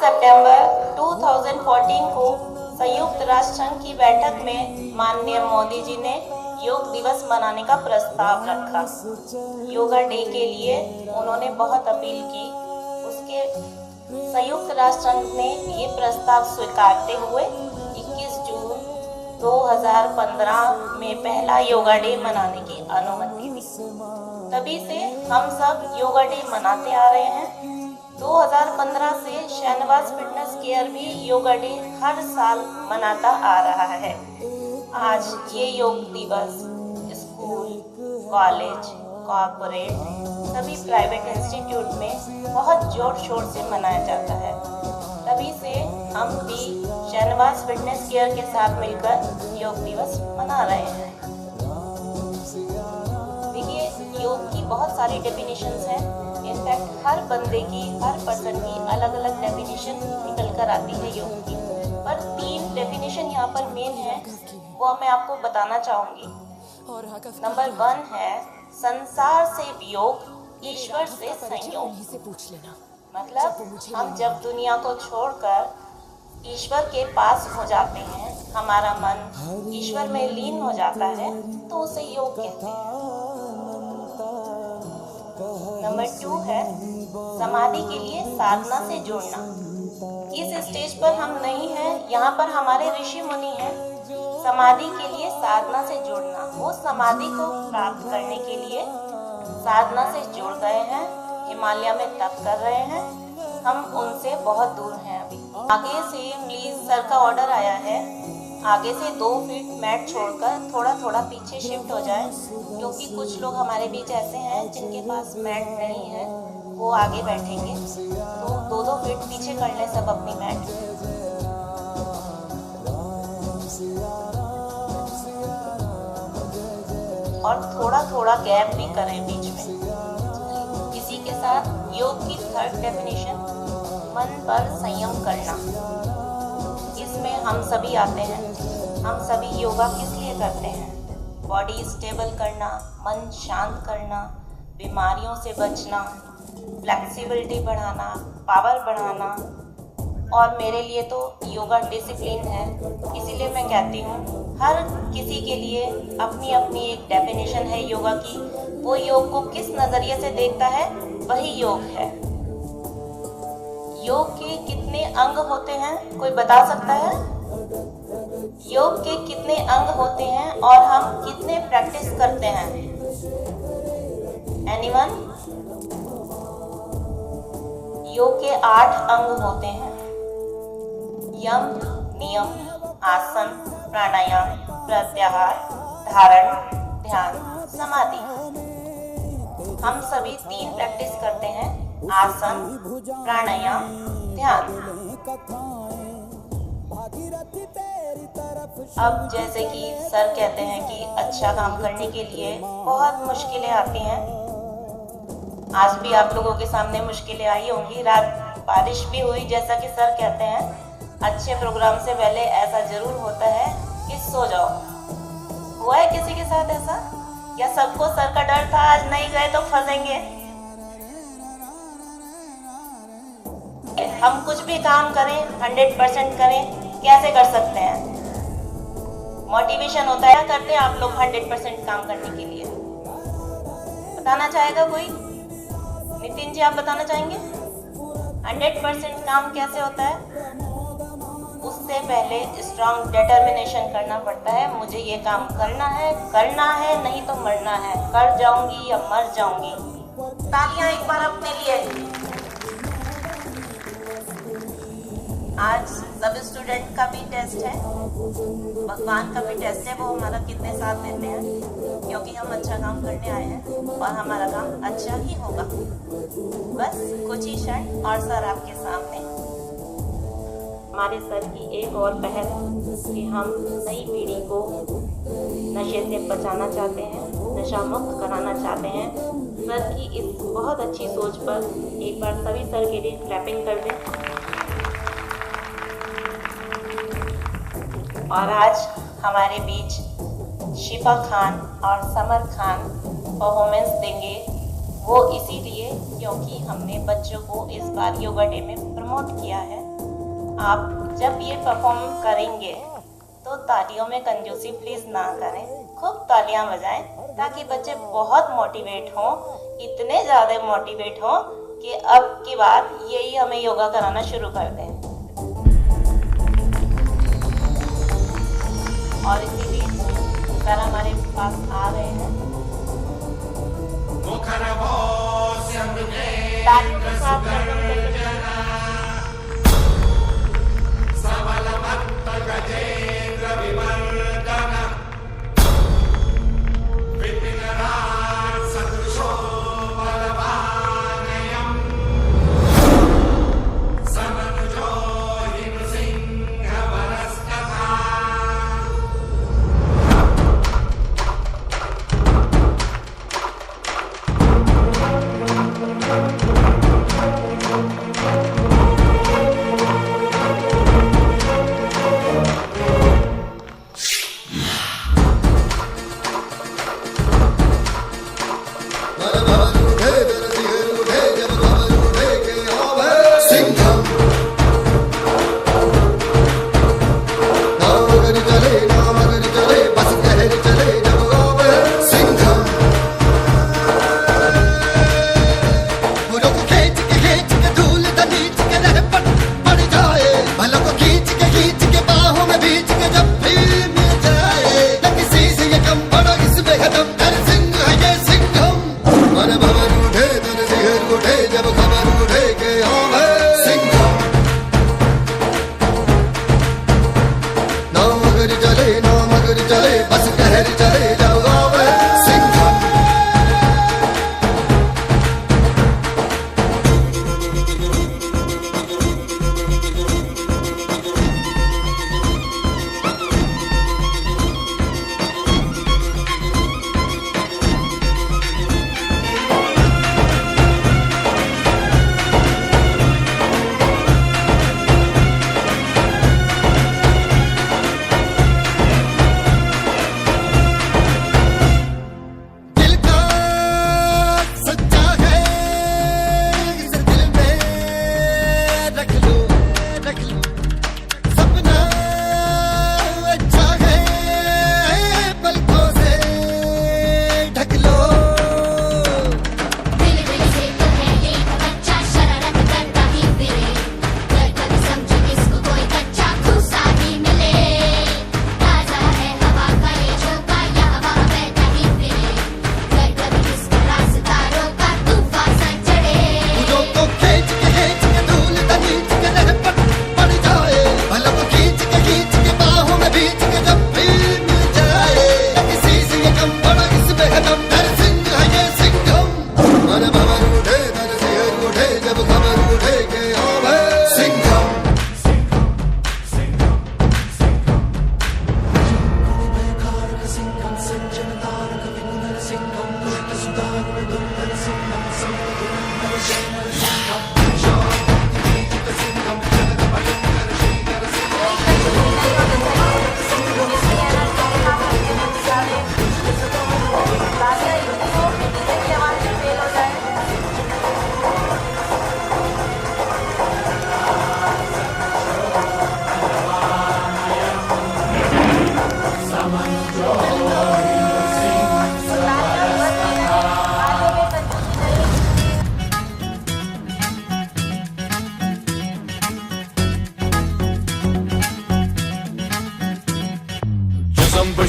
सितंबर 2014 को संयुक्त राष्ट्र संघ की बैठक में माननीय मोदी जी ने योग दिवस मनाने का प्रस्ताव रखा। योगा डे के लिए उन्होंने बहुत अपील की। उसके संयुक्त राष्ट्र संघ ने ये प्रस्ताव स्वीकारते हुए 21 जून 2015 में पहला योगा डे मनाने की अनुमति दी। तभी से हम सब योगा डे मनाते आ रहे हैं। 2015 से शाहनवाज फिटनेस केयर भी योगा डे हर साल मनाता आ रहा है। आज ये योग दिवस स्कूल, कॉलेज, कॉर्पोरेट, सभी प्राइवेट इंस्टीट्यूट में बहुत जोर शोर से मनाया जाता है। तभी से हम भी शाहनवाज फिटनेस केयर के साथ मिलकर योग दिवस मना रहे हैं। देखिए, योग की बहुत सारी डेफिनेशंस हैं। इनफैक्ट हर बंदे की, हर पर्सन की अलग अलग डेफिनेशन निकल कर आती है योग की, पर 3 डेफिनेशन यहाँ पर मेन है, वो मैं आपको बताना चाहूँगी। नंबर 1 है संसार से वियोग, ईश्वर से संयोग। मतलब हम जब दुनिया को छोड़कर ईश्वर के पास हो जाते हैं, हमारा मन ईश्वर में लीन हो जाता है, तो उसे योग कहते हैं। नंबर 2 है समाधि के लिए साधना से जुड़ना। इस स्टेज पर हम नहीं हैं, यहाँ पर हमारे ऋषि मुनि हैं। समाधि के लिए साधना से जुड़ना, वो समाधि को प्राप्त करने के लिए साधना से जुड़ गए हैं, हिमालय में तप कर रहे हैं। हम उनसे बहुत दूर हैं अभी। आगे से प्लीज, सर का ऑर्डर आया है, आगे से 2 फीट मैट छोड़कर थोड़ा थोड़ा पीछे शिफ्ट हो जाए, क्योंकि कुछ लोग हमारे बीच ऐसे हैं जिनके पास मैट नहीं है, वो आगे बैठेंगे। तो 2-2 फीट पीछे कर लें सब अपनी मैट। और थोड़ा थोड़ा गैप भी करें बीच में। इसी के साथ योग की 3rd डेफिनेशन, मन पर संयम करना। इसमें हम सभी आते हैं। हम सभी योगा किस लिए करते हैं? बॉडी स्टेबल करना, मन शांत करना, बीमारियों से बचना, फ्लेक्सिबिलिटी बढ़ाना, पावर बढ़ाना। और मेरे लिए तो योगा डिसिप्लिन है। इसीलिए मैं कहती हूँ हर किसी के लिए अपनी अपनी एक डेफिनेशन है योगा की। वो योग को किस नज़रिए से देखता है, वही योग है। योग के कितने अंग होते हैं, कोई बता सकता है? योग के कितने अंग होते हैं और हम कितने प्रैक्टिस करते हैं? एनीवन? योग के 8 अंग होते हैं। यम, नियम, आसन, प्राणायाम, प्रत्याहार, धारण, ध्यान, समाधि। हम सभी 3 प्रैक्टिस करते हैं, आसन, प्राणायाम, ध्यान। अब जैसे कि सर कहते हैं कि अच्छा काम करने के लिए बहुत मुश्किलें आती हैं। आज भी आप लोगों के सामने मुश्किलें आई होंगी। रात बारिश भी हुई, जैसा कि सर कहते हैं। अच्छे प्रोग्राम से पहले ऐसा जरूर होता है कि सो जाओ। हुआ है किसी के साथ ऐसा? या सबको सर का डर था, आज नहीं गए तो फंसेंगे? हम कुछ भी काम करें, 100% करें, कैसे कर सकते हैं? मोटिवेशन होता है, करते हैं आप लोग 100% काम करने के लिए? बताना चाहेगा कोई? नितिन जी, आप बताना चाहेंगे 100% काम कैसे होता है? उससे पहले स्ट्रॉन्ग डिटर्मिनेशन करना पड़ता है। मुझे ये काम करना है, नहीं तो मरना है। कर जाऊंगी या मर जाऊंगी। तालियां एक बार अपने लिए। आज सब स्टूडेंट का भी टेस्ट है, भगवान का भी टेस्ट है, वो हमारा कितने साथ देते हैं, क्योंकि हम अच्छा काम करने आए हैं और हमारा काम अच्छा ही होगा। बस कुछ ही क्षण और सर आपके सामने। हमारे सर की एक और पहल कि हम नई पीढ़ी को नशे से बचाना चाहते हैं, नशा मुक्त कराना चाहते हैं। सर की इस बहुत अच्छी सोच पर एक बार सभी सर के लिए क्लैपिंग कर दें। और आज हमारे बीच शिफा खान और समर खान परफॉर्मेंस देंगे। वो इसीलिए क्योंकि हमने बच्चों को इस बार योगा डे में प्रमोट किया है। आप जब ये परफॉर्म करेंगे तो तालियों में कंजूसी प्लीज़ ना करें, खूब तालियां बजाएं ताकि बच्चे बहुत मोटिवेट हों, इतने ज़्यादा मोटिवेट हों कि अब की बार यही हमें योगा कराना शुरू कर दें। और इसी बीच सर हमारे पास आ रहे हैं। तालियों के साथ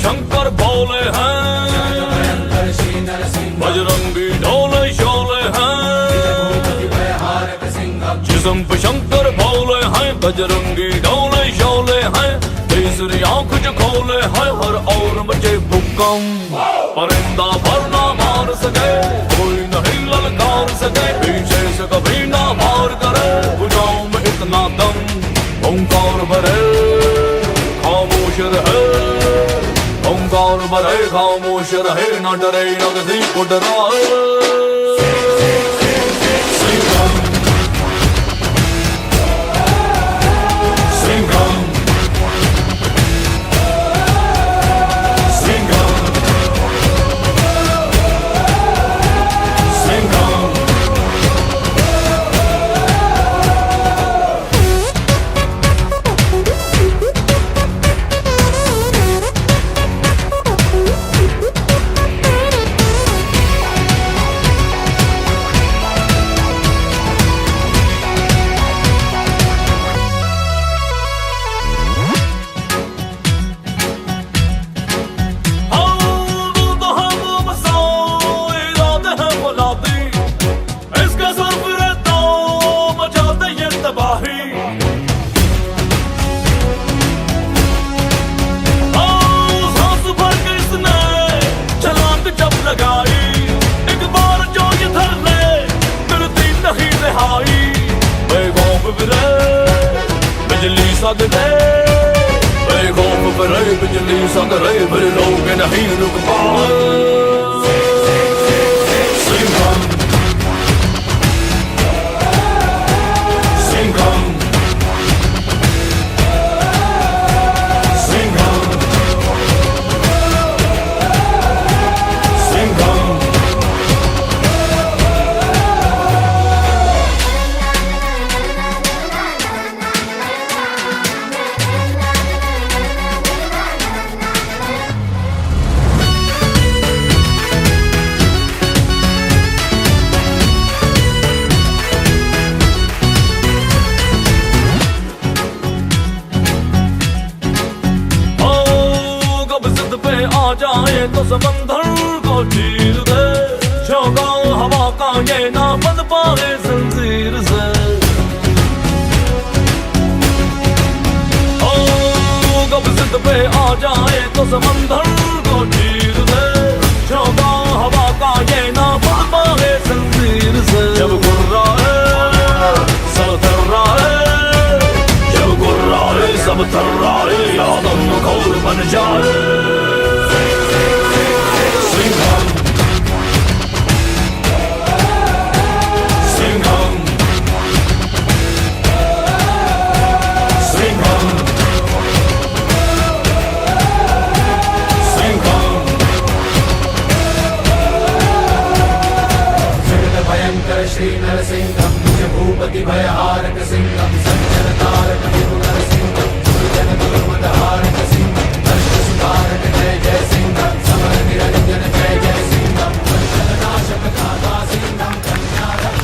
शंकर बोले हैं, बजरंगी ढोले शोले हैं। जिस्म पे शंकर बोले हैं, बजरंगी ढोले शोले हैं। तीसरी आंख जो खोले हैं, हर और बचे भूकंप। परिंदा पर ना मार सके, कोई नहीं ललकार सके। पीछे से कभी ना मार करे, भुजाओं में इतना दम। ओंकार भरे खामोश रहे, ओंकार भरे खामोश रहे। न डरे न किसी को डराए। सिंघम सिंघम सिंघम सिंघम। कोई लोग नहीं रुक पाए। सिंघम सिंघम सिंघम सिंघम। आ जाए तो समंदर को चीर दे, शौका हवा का ये ना बंध पाए जंजीर से। ओ कब जिद पे आ जाए तो समंदर को चीर दे, शौका हवा का ये ना बंध पाए जंजीर से। जब गुर्रा है सब थर्रा है, जब गुर्रा है सब थर्रा है, आदम खोर बन जाए। सिंघम सिंघम सिंघम सिंघम। जगत भयंकर श्री नरसिंहम, निज भूपति भयहारक सिंहम, संजन तारक विपुल सिंहम, जन दुर्मदहारक सिंहम, हर्ष सुधारक जय जय सिंहम, समर निरंजन जय जय सिंहम, नाशक दाता सिंहम,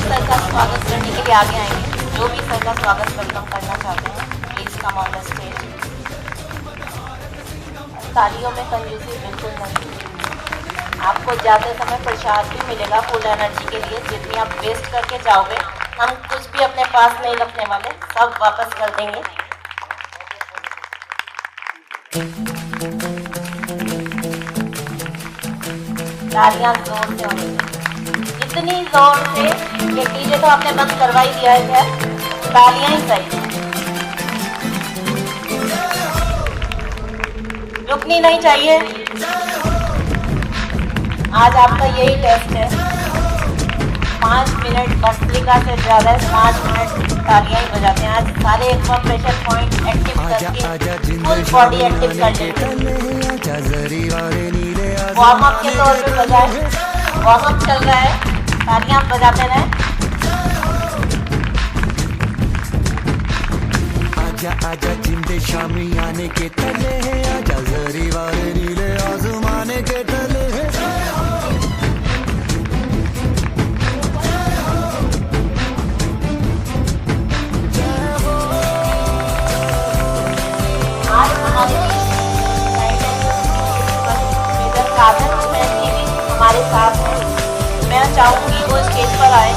सर का स्वागत करने के लिए आगे आएंगे। जो भी सर का स्वागत वेलकम करना चाहते हैं please come on the stage. तालियों में कंजूसी बिल्कुल नहीं। आपको जाते समय प्रसाद भी मिलेगा फुल एनर्जी के लिए। जितनी आप वेस्ट करके जाओगे, हम कुछ भी अपने पास नहीं रखने वाले, सब वापस कर देंगे। तालियां जोर से होनी चाहिए, इतनी जोर से कि डीजे तो आपने बंद करवा ही दिया है, तालियां ही सही। रुकनी नहीं चाहिए। आज आपका यही टेस्ट है। 5 मिनट भस्त्रिका से ज़्यादा 5 मिनट तालियां ही बजाते हैं। आज सारे एक बार प्रेशर पॉइंट एक्टिव करके फुल बॉडी एक्टिव कर लेंगे। वार्म अप के तौर पे बजाएं। वार्म अप चल रहा है, तालियां आप बजाते रहें। आजा आजा जिंदे शामी आने के तले हैं, आजा जरी वाले नीले आसमाने के तले हैं। आज हमारे साधन में भी हमारे साथ हैं। मैं चाहूँगी वो स्टेज पर आए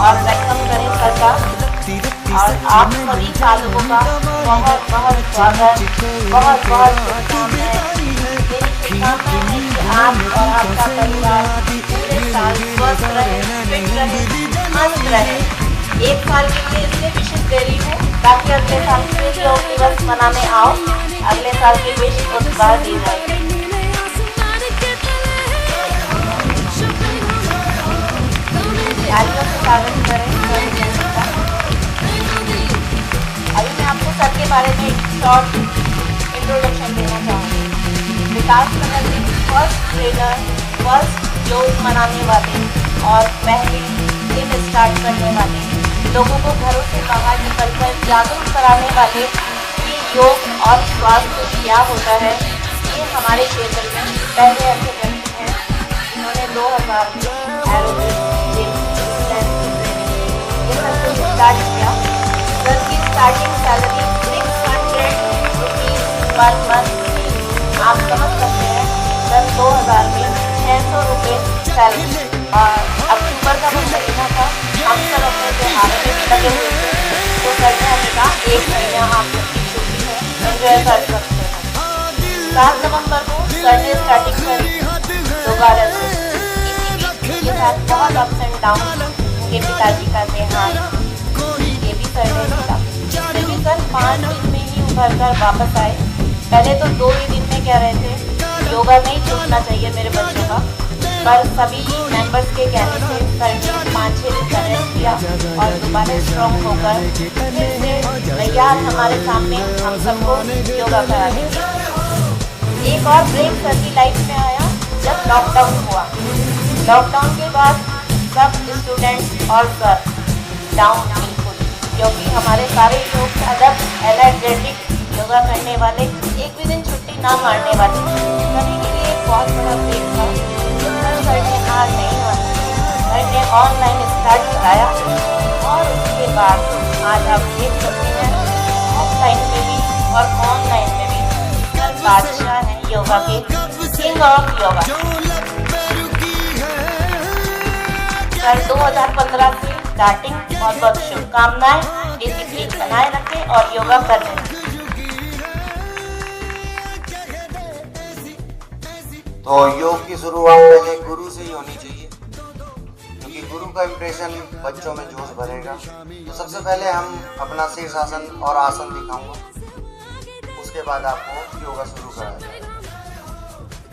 और वेलकम करें सर का। और आप सभी साधकों का बहुत बहुत स्वागत, बहुत बहुत शुभकामनाएं। मेरी शुभकामनाएं हैं कि आप और आपका परिवार पूरे साल स्वस्थ रहे, फिट रहे, मस्त रहे। एक साल के लिए इसलिए विशेष दे रही हूँ ताकि अगले साल फिर योग दिवस मनाने आओ, अगले साल की विश उस बार दी जाए। तालियों से स्वागत करें सर का। अभी मैं आपको सर के बारे में एक शॉर्ट इंट्रोडक्शन देना चाहूँगी। विकास बनर्जी फर्स्ट ट्रेनर, फर्स्ट योग मनाने वाले और पहले दिन स्टार्ट करने वाले, लोगों को घरों से बाहर निकलकर जागरूक कराने वाले कि योग और स्वास्थ्य क्या होता है। ये हमारे क्षेत्र में पहले ऐसे व्यक्ति हैं जिन्होंने 2000 में एरोबिक्स, जिम, ये सब कुछ स्टार्ट किया। सर की starting salary 600 rupees per month थी। आप समझ सकते हैं सर 2000 में 600 रुपये सैलरी। और अक्टूबर का वो महीना था, हम सब अपने त्योहारों में लगे हुए थे, तो सर ने हमें कहा 1 महीना आप छुट्टी है, एंजॉय कर सकते हैं। 7 नवंबर को सर ने स्टार्टिंग करी योगा लेसन। इसी बीच के साथ बहुत अप्स एंड डाउन, उनके पिताजी का देहांत, ये भी सर ने देखा। फिर भी सर 5 दिन में ही उभर कर वापस आए। पहले तो 2 ही दिन में कह रहे थे योगा नहीं छूटना चाहिए मेरे बच्चों का। पर सभी मेंबर्स के कहने से सर ने 5-6 दिन का रेस्ट किया और दोबारा स्ट्रॉन्ग होकर फिर से तैयार हमारे सामने हम सबको योगा कराने के लिए। एक और ब्रेक सर की लाइफ में आया जब लॉकडाउन हुआ। लॉकडाउन के बाद सब स्टूडेंट्स और सर डाउन बिल्कुल, क्योंकि हमारे सारे लोग अदब एनर्जेटिक योगा करने वाले, एक भी दिन छुट्टी ना मारने वाले, सभी के लिए एक बहुत बड़ा ब्रेक था। सर ने हार नहीं मानी, सर ने ऑनलाइन स्टार्ट कराया और उसके बाद आज आप देख सकते हैं ऑफलाइन में भी और ऑनलाइन में भी सर बादशाह हैं योगा के, किंग ऑफ योगा। सर 2015 से स्टार्टिंग, बहुत बहुत शुभकामनाएं। डिसिप्लिन बनाए रखें और योगा करने रखें। तो योग की शुरुआत पहले गुरु से ही होनी चाहिए, क्योंकि गुरु का इम्प्रेशन बच्चों में जोश भरेगा। तो सबसे पहले हम अपना शीर्षासन और आसन दिखाऊंगा, उसके बाद आपको योगा शुरू कराया जाएगा।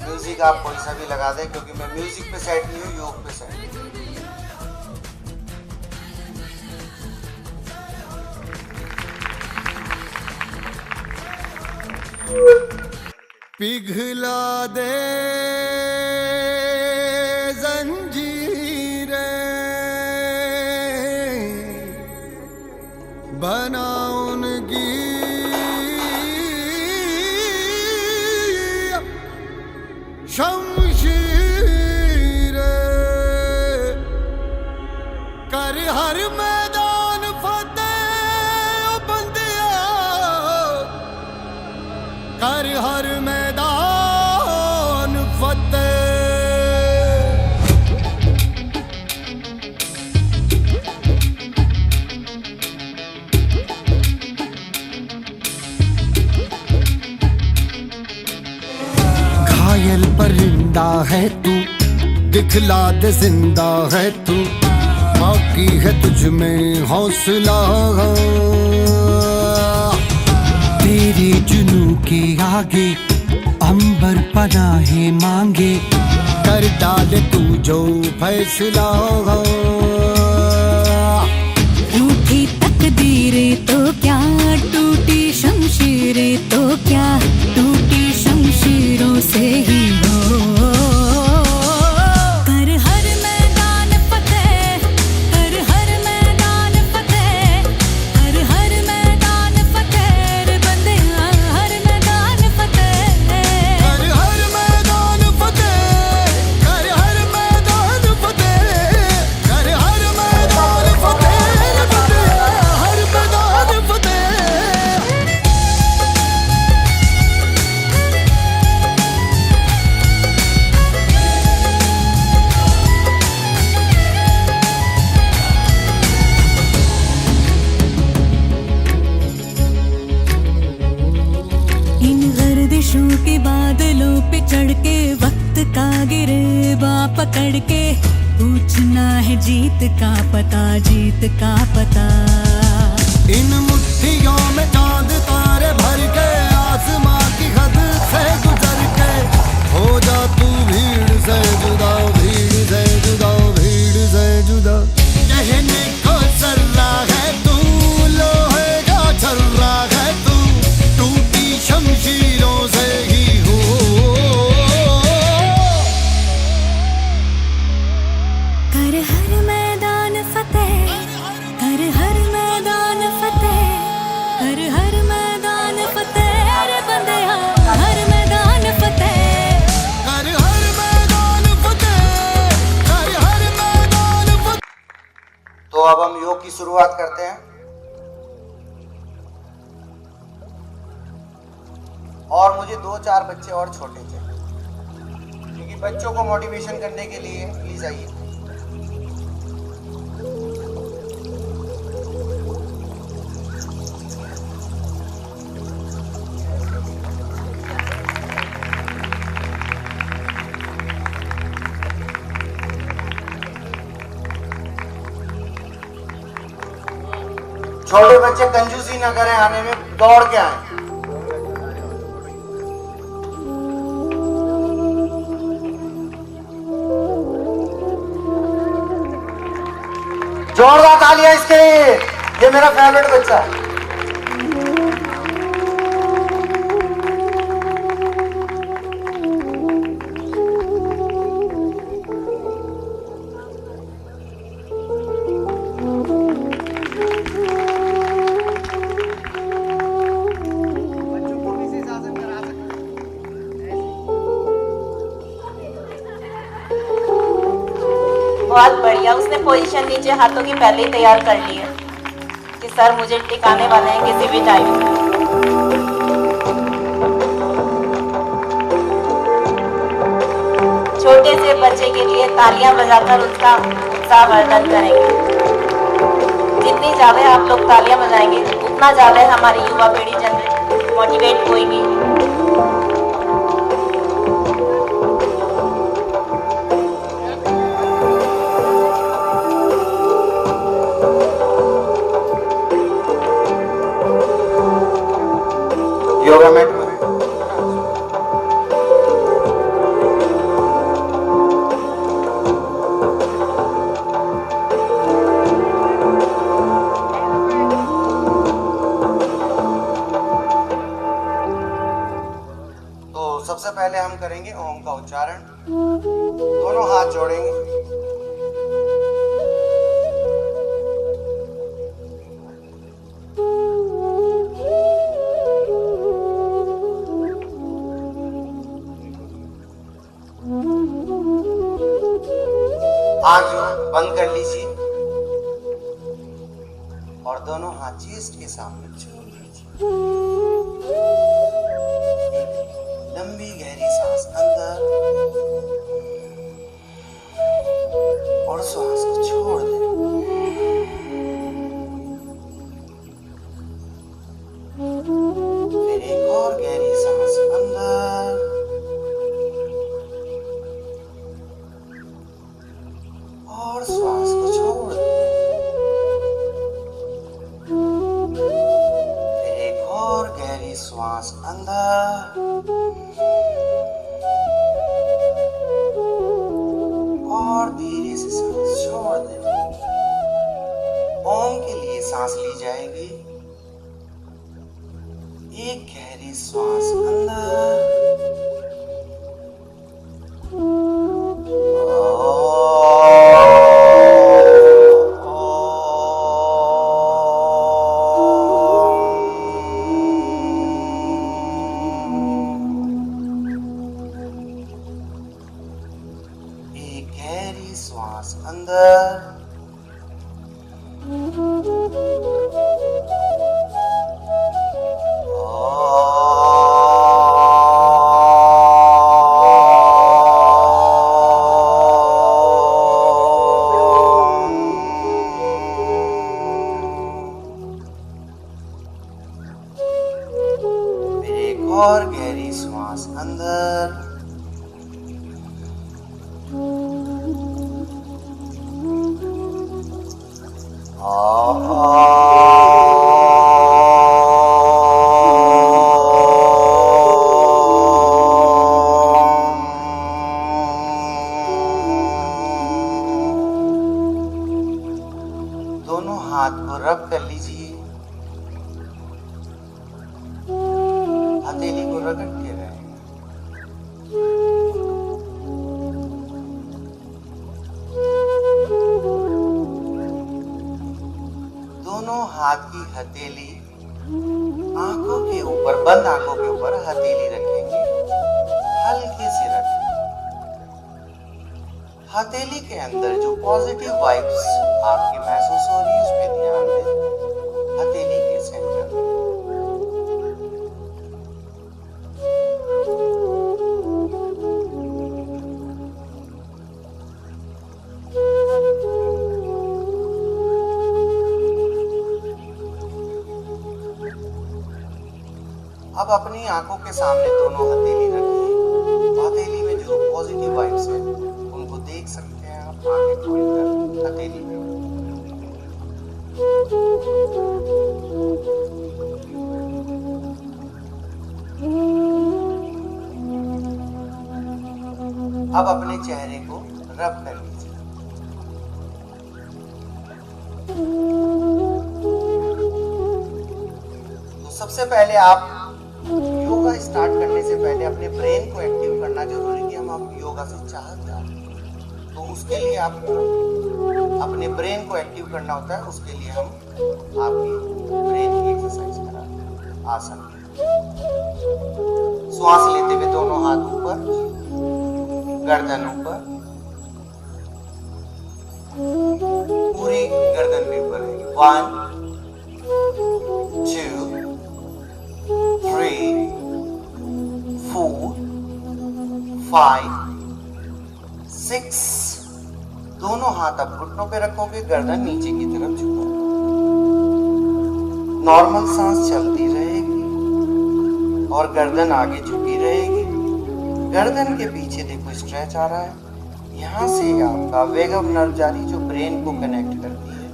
म्यूजिक आप कोई सा भी लगा दें, क्योंकि मैं म्यूजिक पे सेट नहीं हूँ, योग पे सेट। पिघला दे जंजीरें, बना उनकी शमशीरें, कर हर मैदान फतेह ओ बंदिया, कर हर मैदान फतेह। घायल परिंदा है तू, दिखला दे जिंदा है तू, बाकी है तुझ में हौसला। तेरे जुनू के आगे अंबर पनाहे मांगे, कर डाले तू जो फैसला। रूठी तकदीरें तो क्या, टूटी शमशीरें तो क्या, टूटी शमशीरों से ही हो। कर हर मैदान फतेह, कर हर मैदान फतेह, कर हर मैदान फतेह रे बंदिया, हर मैदान फतेह। कर हर मैदान फतेह, कर हर मैदान फतेह, कर हर मैदान फतेह रे बंदिया, हर मैदान फतेह। इन गर्दिशों के बादलों पे चढ़ के, वक्त का गिरेबा पकड़ के, पूछना है जीत का पता, जीत का पता। इन मुट्ठियों में चांद तारे भर के, आसमां की हद से गुजर के, हो जा तू भीड़ से जुदा, भीड़ से जुदा, भीड़ से जुदा। कहने को सर्रा है तू, लोहे का छर्रा है तू, टूटी शमशीरों से ही हो। कर हर मैदान फतेह, कर हर मैदान फतेह, कर हर मैदान फतेह रे बंदिया, हर मैदान फतेह। कर हर मैदान फतेह, कर हर मैदान फतेह। तो अब हम योग की शुरुआत करते हैं। और मुझे 2-4 बच्चे और छोटे चाहिए, क्योंकि बच्चों को मोटिवेशन करने के लिए प्लीज आइए। छोटे बच्चे कंजूसी ना करें, आने में दौड़ के आए। ये मेरा फेवरेट बच्चा है। बहुत बढ़िया। उसने पोजीशन नीचे हाथों की पहले ही तैयार कर ली है कि सर मुझे टिकाने वाले हैं किसी भी टाइम। छोटे से बच्चे के लिए तालियां बजाकर उसका उत्साहवर्धन करेंगे। जितनी ज्यादा आप लोग तालियां बजाएंगे उतना ज्यादा हमारी युवा पीढ़ी मोटिवेट होगी। योगा मैट में तो सबसे पहले हम करेंगे ओम का उच्चारण। दोनों हाथ जोड़ेंगे। आंख बंद कर लीजिए और दोनों हाथ चेस्ट के सामने छोड़ लीजिए। लंबी गहरी सांस अंदर और श्वास को छोड़ दें। फिर एक और गहरी सांस अंदर और श्वास को छोड़ दें। फिर एक और गहरी श्वास अंदर और धीरे से सांस छोड़ दें। ओम के लिए सांस ली जाएगी। एक गहरी श्वास अंदर श्वास अंदर फिर एक और गहरी श्वास अंदर दोनों हाथ को रब कर लीजिए। हथेली को रगड़ के रहें। दोनों हाथ की हथेली आंखों के ऊपर, बंद आंखों के ऊपर हथेली रखेंगे। हल्के से रखें। हथेली के अंदर जो पॉजिटिव वाइब्स आपकी महसूस हो रही है उस पर ध्यान दें। हथेली के सेंटर में अब अपनी आंखों के सामने दोनों हथेली रखिए। हथेली में जो पॉजिटिव वाइब्स है उनको देख सकते हैं आप। आंखें खोलकर हथेली में अब अपने चेहरे को रब कर लीजिए। सबसे पहले आप योगा स्टार्ट करने से पहले अपने ब्रेन को एक्टिव करना जरूरी है कि हम अब योगा से चाहते हैं। तो उसके लिए आपको अपने ब्रेन को एक्टिव करना होता है। उसके लिए हम आपकी ब्रेन की एक्सरसाइज कराते हैं, आसन। श्वास लेते हुए दोनों हाथ ऊपर, गर्दन ऊपर, पूरी गर्दन भी ऊपर रहेगी। 1 2 3 4 5 6। दोनों हाथ आप घुटनों पे रखोगे, गर्दन नीचे की तरफ झुका। नॉर्मल सांस चलती रहेगी और गर्दन आगे झुकी रहेगी। गर्दन के पीछे देखो स्ट्रेच आ रहा है। यहाँ से आपका वेगव नर्व जारी जो ब्रेन को कनेक्ट करती है।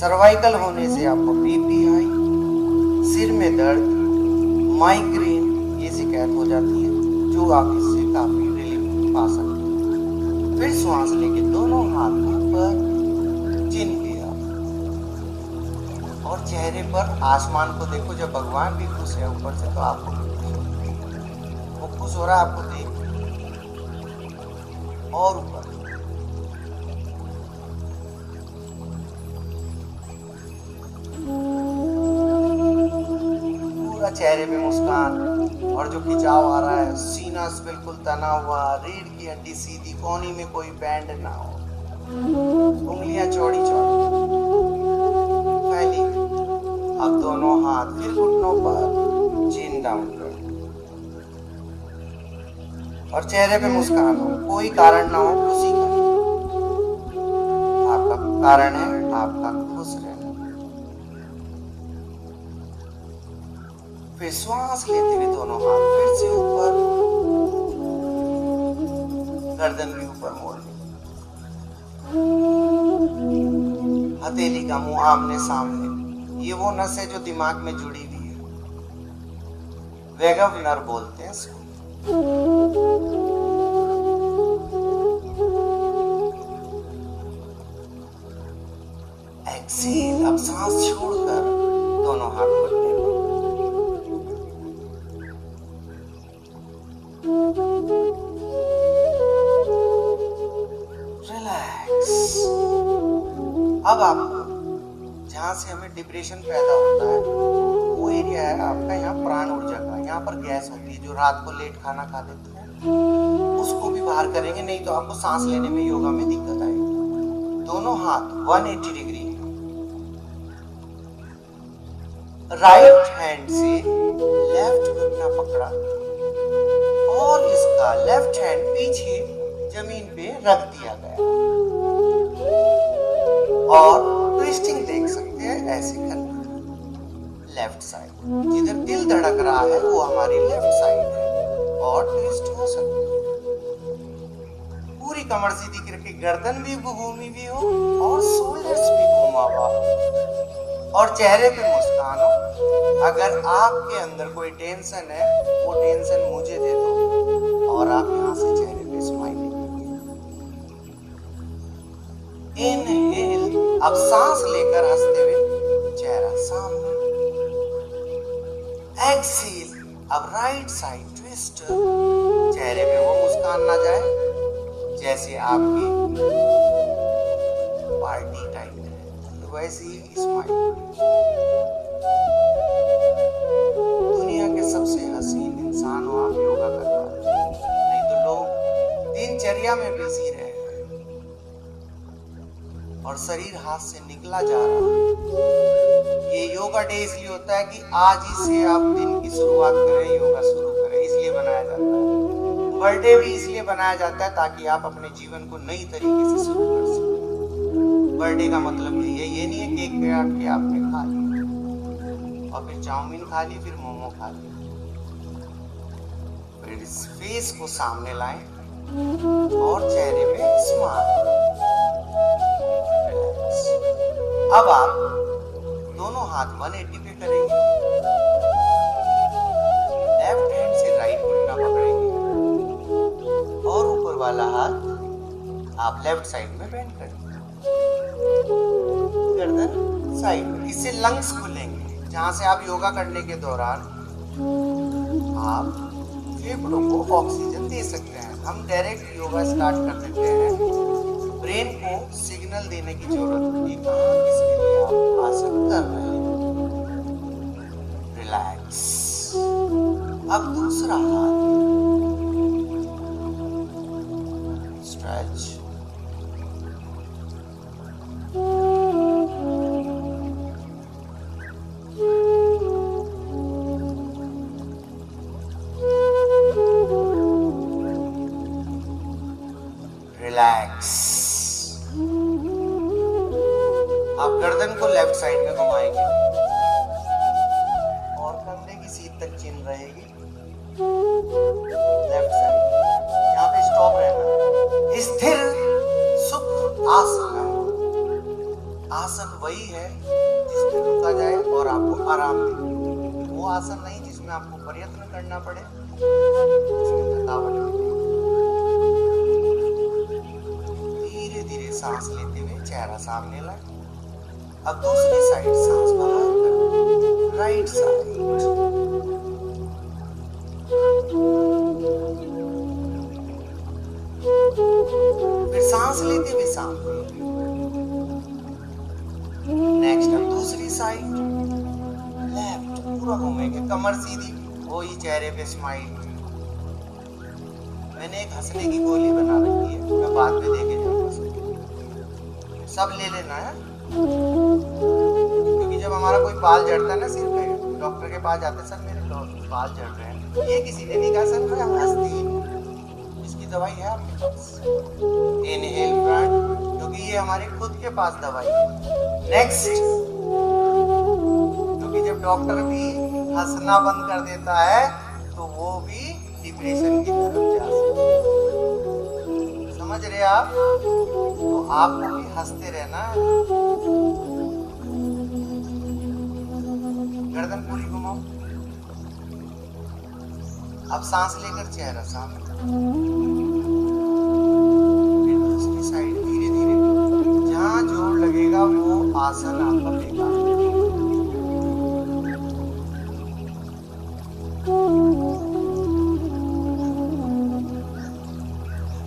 सर्वाइकल होने से आपको बीपी हाई, सिर में दर्द, माइग्रेन ये शिकायत हो जाती है, जो आप इससे काफी रिलीफ पा सकते हैं। फिर श्वास लेके दोनों हाथ ऊपर, चिन पे आप, और चेहरे पर आसमान को देखो। जब भगवान भी खुश है ऊपर से तो आपको वो खुश हो रहा है आपको देख। और ऊपर पूरा चेहरे पे मुस्कान और जो खिंचाव आ रहा है, सीना बिल्कुल तना हुआ, रीढ़ की हड्डी सीधी, कोहनी में कोई बैंड ना हो, उंगलियां चौड़ी चौड़ी फैली। अब दोनों हाथ फिर घुटनों पर, चिन डाउन कर, और चेहरे पे मुस्कान हो, कोई कारण ना हो, खुशी का। आपका कारण है आपका खुश रहना। फिर श्वास लेते हुए दोनों हाथ फिर से ऊपर, गर्दन भी ऊपर मोड़ ली, हथेली का मुंह आमने सामने। ये वो नस है जो दिमाग में जुड़ी हुई है, वेगव नर्व बोलते हैं इसको। एक्सेल, अब सांस छोड़कर दोनों हाथ घुटने पर। रिलैक्स। अब आपको जहां से हमें डिप्रेशन पैदा होता है वो एरिया है आपका यहाँ प्राण ऊर्जा का। यहाँ पर गैस होती है जो रात को लेट खाना खा लेते हैं, उसको भी बाहर करेंगे, नहीं तो आपको सांस लेने में योगा में दिक्कत आएगी। दोनों हाथ 180 डिग्री, राइट हैंड से लेफ्ट घुटना पकड़ा और इसका लेफ्ट हैंड पीछे जमीन पे रख दिया गया और ट्विस्टिंग देख सकते हैं ऐसे करना। लेफ्ट साइड, जिधर दिल धड़क रहा है वो हमारी लेफ्ट साइड है और ट्विस्ट हो सकती है। पूरी कमर सीधी करके गर्दन भी घूमी भी हो और शोल्डर्स भी घूमा हुआ हो और चेहरे पे मुस्कान हो। अगर आपके अंदर कोई टेंशन है वो टेंशन मुझे दे दो और आप यहाँ से चेहरे पे स्माइलिंग। इनहेल, अब सांस लेकर हंसते हुए चेहरा सामने। एक्सेल, अब राइट साइड ट्विस्ट, चेहरे पे वो मुस्कान ना जाए जैसे आपकी पार्टी टाइम है, वैसे ही स्माइल। दुनिया के सबसे हसीन इंसान हो आप योगा कर रहा है, नहीं तो लोग दिनचर्या में बिजी रहे और शरीर हाथ से निकला जा रहा है। ये योगा डे इसलिए होता है कि आज ही से आप दिन की शुरुआत करें, योगा शुरू करें, इसलिए बनाया जाता है। बर्थडे भी इसलिए बनाया जाता है ताकि आप अपने जीवन को नई तरीके से शुरू कर सकें। बर्थडे का मतलब ये नहीं है केक काट के आपने खा लिया और फिर चाउमीन खा ली, फिर मोमो खा लिया। फिर इस फेस को सामने लाएं और चेहरे पे स्माइल। अब आप दोनों हाथ 180 पे करेंगे, लेफ्ट हैंड से राइट घुटना पकड़ेंगे और ऊपर वाला हाथ आप लेफ्ट साइड में बेंड करेंगे, गर्दन साइड में। इससे लंग्स खुलेंगे। जहाँ से आप योगा करने के दौरान आप फेफड़ों को ऑक्सीजन दे सकते हैं। हम डायरेक्ट योगा स्टार्ट कर देते हैं, ब्रेन को सिग्नल देने की जरूरत नहीं, कहाँ किसके लिए आप आसन कर रहे हैं। रिलैक्स। अब दूसरा हाथ स्ट्रेच। रिलैक्स। आप गर्दन को लेफ्ट साइड में घुमाएंगे और कंधे की सीध तक चिन रहेगी लेफ्ट साइड। यहाँ पे स्टॉप रहना। स्थिर सुख आसन। आसन वही है जिसमें रुका जाए और आपको आराम मिले। वो आसन नहीं जिसमें आपको प्रयत्न करना पड़े, जिसमें थकावट मिले। धीरे धीरे सांस लेते हुए चेहरा सामने लाए। अब दूसरी साइड सांस बाहर कर, राइट साइड। फिर सांस लेते हुए सामने। नेक्स्ट अब दूसरी साइड लेफ्ट, पूरा घूमेंगे, कमर सीधी, वही चेहरे पे स्माइल। मैंने एक हंसने की गोली बना रखी है, मैं बाद में देके जाऊंगा। सब ले लेना है, क्योंकि जब हमारा कोई बाल झड़ता है ना सिर पे, डॉक्टर के पास जाते सर मेरे बाल झड़ रहे हैं, ये किसी ने नहीं कहा सर मैं हंसती, इसकी दवाई है आपके पास, इनहेल ब्रांड, क्योंकि ये हमारे खुद के पास दवाई है। नेक्स्ट, क्योंकि जब डॉक्टर भी हंसना बंद कर देता है तो वो भी डिप्रेशन की तरफ जा सकता है। समझ रहे आप? तो आपको भी हंसते रहना है। गर्दन पूरी घुमाओ। अब सांस लेकर चेहरा सामने, फिर दूसरी साइड धीरे धीरे, जहां जोर लगेगा वो आसन आपका लेगा।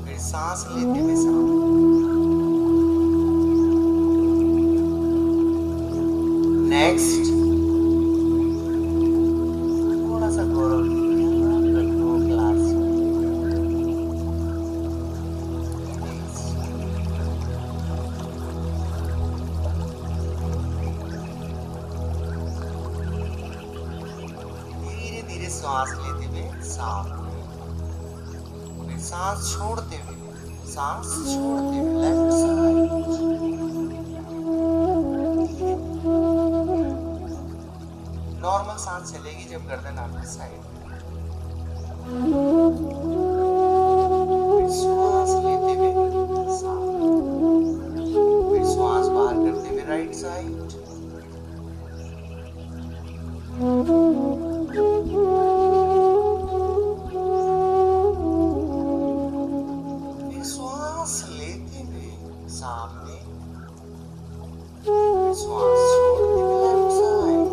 फिर सांस लेते हुए सामने, नेक्स्ट थोड़ा सा गौरव क्लास। धीरे धीरे सांस लेते हुए सामने, फिर सांस छोड़ते हुए लेफ्ट साइड। नॉर्मल सांस चलेगी जब गर्दन आपकी साइड। फिर श्वास लेते हुए सामने, फिर श्वास बाहर करते हुए राइट साइड। फिर श्वास लेते हुए सामने, फिर श्वास छोड़ते हुए लेफ्ट साइड।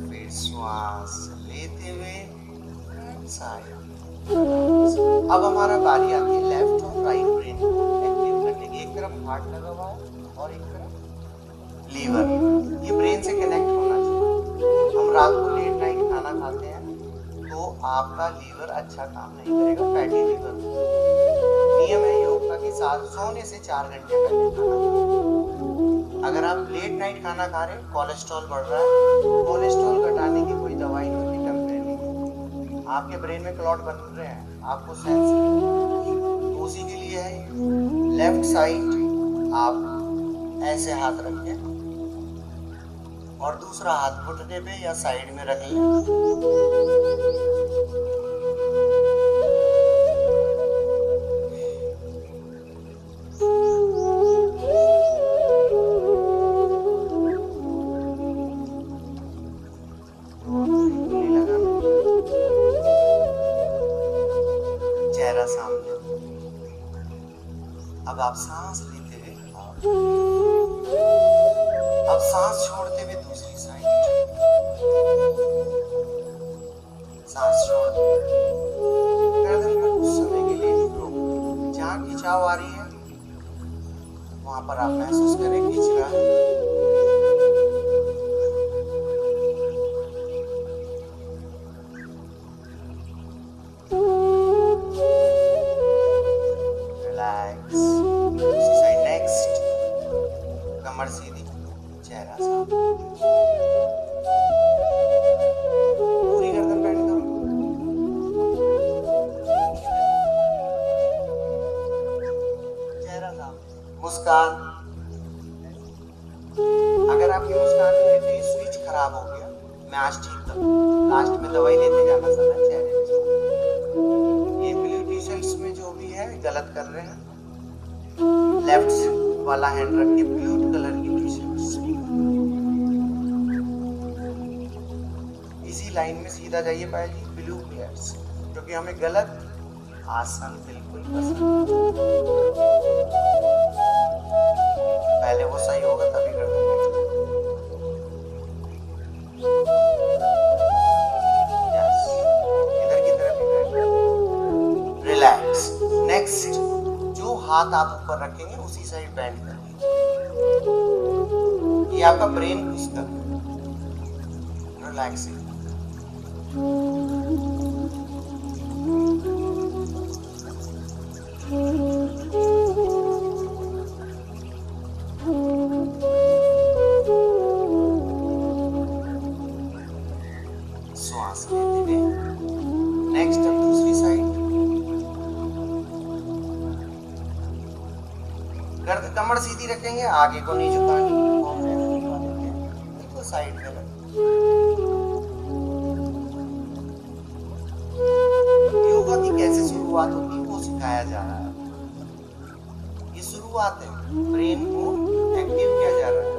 फिर श्वास लेते हुए राइट साइड। अब हमारा बारी आती है लेफ्ट और राइट ब्रेन को एक्टिव करने की। एक तरफ हार्ट लगा हुआ है और एक तरफ लीवर, ये ब्रेन से कनेक्ट होना चाहिए। हम रात को लेट नाइट खाना खाते हैं तो आपका लीवर अच्छा काम नहीं करेगा, फैटी लीवर। नियम है योग का कि सोने से 4 घंटे पहले खाना। अगर आप लेट नाइट खाना खा रहे हैं, कोलेस्ट्रॉल बढ़ रहा है, कोलेस्ट्रॉल घटाने की कोई दवाई नहीं होती टेम्परेरी। आपके ब्रेन में क्लॉट बन रहे हैं, आपको सेंस तो उसी के लिए है। लेफ्ट साइड आप ऐसे हाथ रखें और दूसरा हाथ घुटने पे या साइड में रख लें। सांस छोड़ते हुए दूसरी साइड, सांस छोड़ते गर्दन को कुछ समय के लिए रोक। जहाँ खिंचाव आ रही है वहां पर आप महसूस करें खींच रहा है। रिलैक्स। दूसरी साइड, नेक्स्ट। कमर सीधी, चेहरा साफ, पूरी गर्दन बैंड करो। चेहरा साफ, मुस्कान। अगर आपकी मुस्कान नहीं है तो ये स्विच खराब हो गया, मैं आज ठीक करूँ। लास्ट में दवाई लेते जाना समय चेहरे पे। ये ब्यूटिशियंस में जो भी है गलत कर रहे हैं। लेफ्ट वाला हैंड रखिए ब्लू कलर की टी शर्ट, इसी लाइन में सीधा जाइए पायल जी, ब्लू प्लेयर्स, क्योंकि हमें गलत आसन बिल्कुल पसंद। पहले वो सही होगा तभी गर्दन बैठेगी। यस, इधर की तरफ ही बैठ। रिलैक्स। नेक्स्ट, जो हाथ आप ऊपर रखेंगे उसी साइड बैंड करेंगे। ये आपका ब्रेन पुस्तक है। रिलैक्सिंग। श्वास लेते हुए नेक्स्ट अब दूसरी साइड, गर्दन कमर सीधी रखेंगे, आगे को नहीं झुकानी, बिल्कुल साइड में रखें। योगा की कैसे शुरुआत होती है वो सिखाया जा रहा है। ये शुरुआत है, ब्रेन को एक्टिव किया जा रहा है।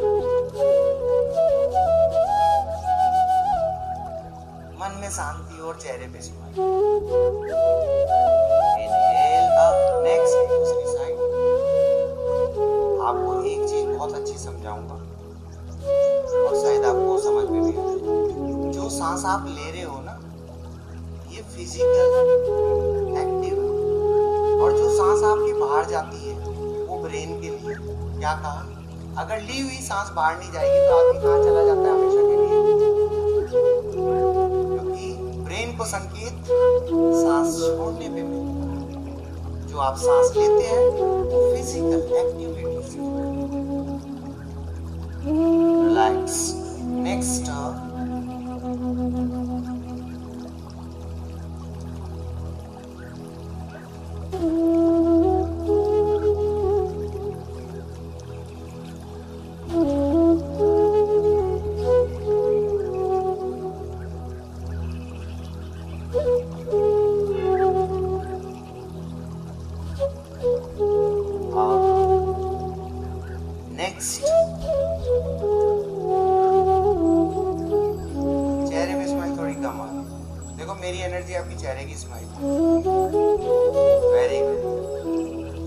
मन में शांति और चेहरे पे स्माइल। Inhale up. नेक्स्ट दूसरी साइड। आपको एक चीज बहुत अच्छी समझाऊंगा और शायद आपको समझ में भी आए। जो सांस आप ले रहे हो ना, ये फिजिकल एक्टिव है, और जो सांस आपकी बाहर जाती है वो ब्रेन के लिए। क्या कहा? अगर ली हुई सांस बाहर नहीं जाएगी तो आदमी कहाँ चला जाता है हमेशा के लिए? ब्रेन को संकेत सांस छोड़ने पे मिलता है। जो आप सांस लेते हैं वो physical activities. Relax. Next, next चेहरे पे स्माइल थोड़ी कम आ रही। देखो मेरी एनर्जी आपकी चेहरे की smile. Very good.